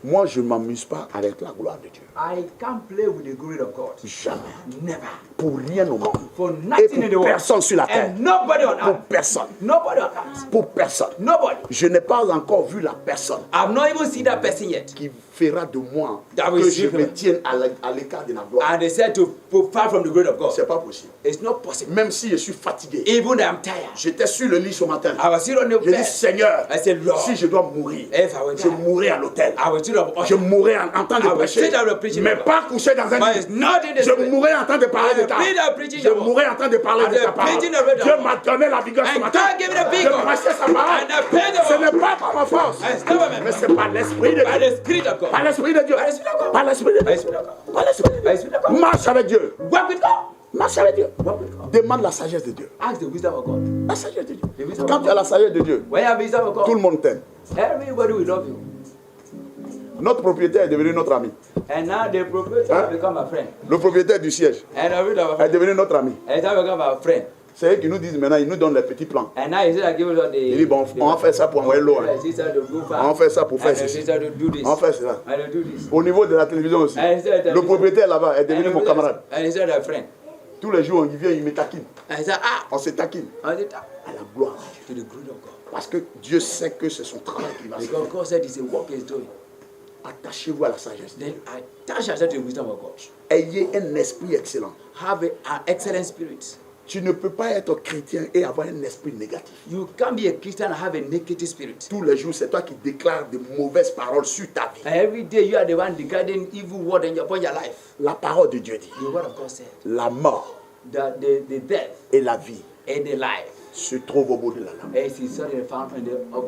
Moi, je ne m'amuse pas avec la gloire de Dieu. I can't play with the glory of God. Jamais. Never. Pour rien au monde. For Et nothing in the pour world. personne sur la terre. And nobody on Pour earth. personne. Nobody on earth. Pour personne. Nobody. Je n'ai pas encore vu la personne I've not even seen that person yet. qui fera de moi That will que see je him. me tienne à l'écart de la gloire. And they said to put far from the glory of God. C'est pas possible. It's not possible. Même si je suis fatigué. Even though I'm tired. J'étais sur le lit ce matin. I was still on the J'ai dit, bed. Seigneur, I said, Lord, si je dois mourir, if I will je die, mourrai à l'hôtel. I will still have Je usher. mourrai en train de I will prêcher. sit down and preach in Mais the pas couché dans un But it's lit. not in the Je spirit. mourrai en train de parler I de will ta be there preaching Je the word. mourrai en train de parler And de ta the parole. preaching of the Dieu word. m'a donné la vigueur ce And matin. God gave me the Je vigor. prêchais sa parole. And I paid the Ce word. n'est pas par ma force. And it's never Mais been c'est par l'Esprit de by Dieu. the Spirit of God. Par l'Esprit de Dieu. By the Spirit of God. Par l'Esprit de By the Dieu. Spirit of God. Par l'Esprit de By the Spirit of Dieu. God. Marche avec Dieu. Walk with God. Marche avec Dieu. Walk with God. Demande la sagesse de Dieu. Ask the wisdom of God. La sagesse de Dieu. The wisdom Quand of tu as God. la sagesse de Dieu, When you have wisdom of tout le God, monde t'aime. everybody will love you. Notre propriétaire est devenu notre ami. And now the proprietor has become a friend. Le propriétaire du siège And I will have a est friend. devenu notre ami. And it's become a friend. C'est eux qui nous disent maintenant, ils nous donnent les petits plans. And now he said, I give us the. Il dit, bon, on va faire ça pour envoyer l'eau. hein. He said to go far. On va faire ça pour faire And he ceci. said to do this. On va faire cela. And to do this. Au niveau de la télévision aussi. And he said that. Le propriétaire là-bas est devenu mon camarade. And he said a friend. Tous les jours, il vient, il me taquine. And he said, On se taquine I said, à la gloire. to the glory of God. Parce que Dieu sait que c'est son travail qui va se faire. Because God said it's a work he's doing. Attachez-vous à la sagesse. Then attach yourself to the wisdom of God. Ayez un esprit excellent. Have an excellent spirit. Tu ne peux pas être chrétien et avoir un esprit négatif. You can't be a Christian and have a negative spirit. Tous les jours, c'est toi qui déclares de mauvaises paroles sur ta vie. And every day you are the one declaring evil word upon your life. La parole de Dieu dit, The word of God said la mort the death et la vie and the life se trouvent au bout de la langue. is found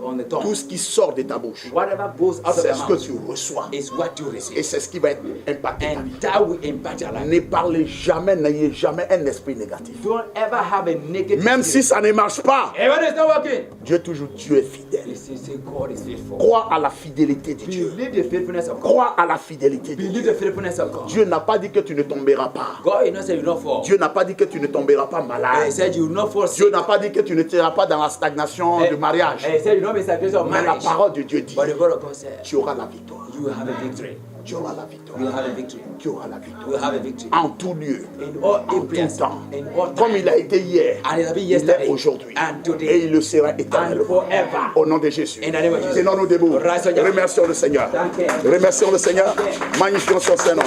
on the tongue. Tout ce qui sort de ta bouche, Whatever goes out of c'est your ce que mouth tu reçois. is what you Et receive. c'est ce qui va impacter ta vie. And that will impact your life. Ne parlez jamais, n'ayez jamais un esprit négatif. Don't ever have a negative Même si spirit. ça ne marche pas, Even if it's not working, Dieu toujours, Dieu est fidèle. you say God is faithful. Crois à la fidélité de Dieu. Believe the faithfulness of God. Crois à la fidélité de Dieu. Believe the faithfulness of God. Dieu n'a pas dit que tu ne tomberas pas. God did not say you will not fall. Dieu n'a pas dit que tu ne tomberas pas He malade. said you will not fall Dieu sick. n'a pas dit que tu ne seras pas dans la stagnation de mariage. He said you will not be sacrificed of Mais la marriage. parole de Dieu dit, But the word of God said tu auras la victoire. you will have a victory. Tu auras la victoire. You have a victory. Tu auras la victoire. You have a victory. En tout lieu. In all En tout areas. temps. In all Comme time. il a été hier. And it will be Il yesterday. est aujourd'hui. And today. Et il le sera And éternellement. forever. Au nom de Jésus. In the name of Jesus. Tenons-nous debout. Rise up. Remercions le Seigneur. Thank you. Remercions le Seigneur. Magnifions son Saint-Nom.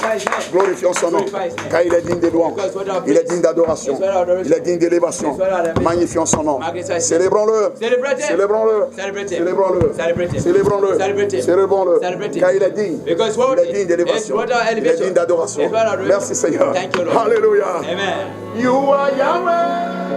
Glorifions son nom. Car il est digne de louange. Il est digne d'adoration. Il est digne d'élévation. Magnifions son nom. Célébrons-le. Célébrons-le. Célébrons-le. Célébrons-le. Célébrons-le. Car il est digne. Il est digne d'élévation. Il est digne d'adoration. Merci Seigneur. Thank you, Lord. Alléluia. Amen. You are Yahweh.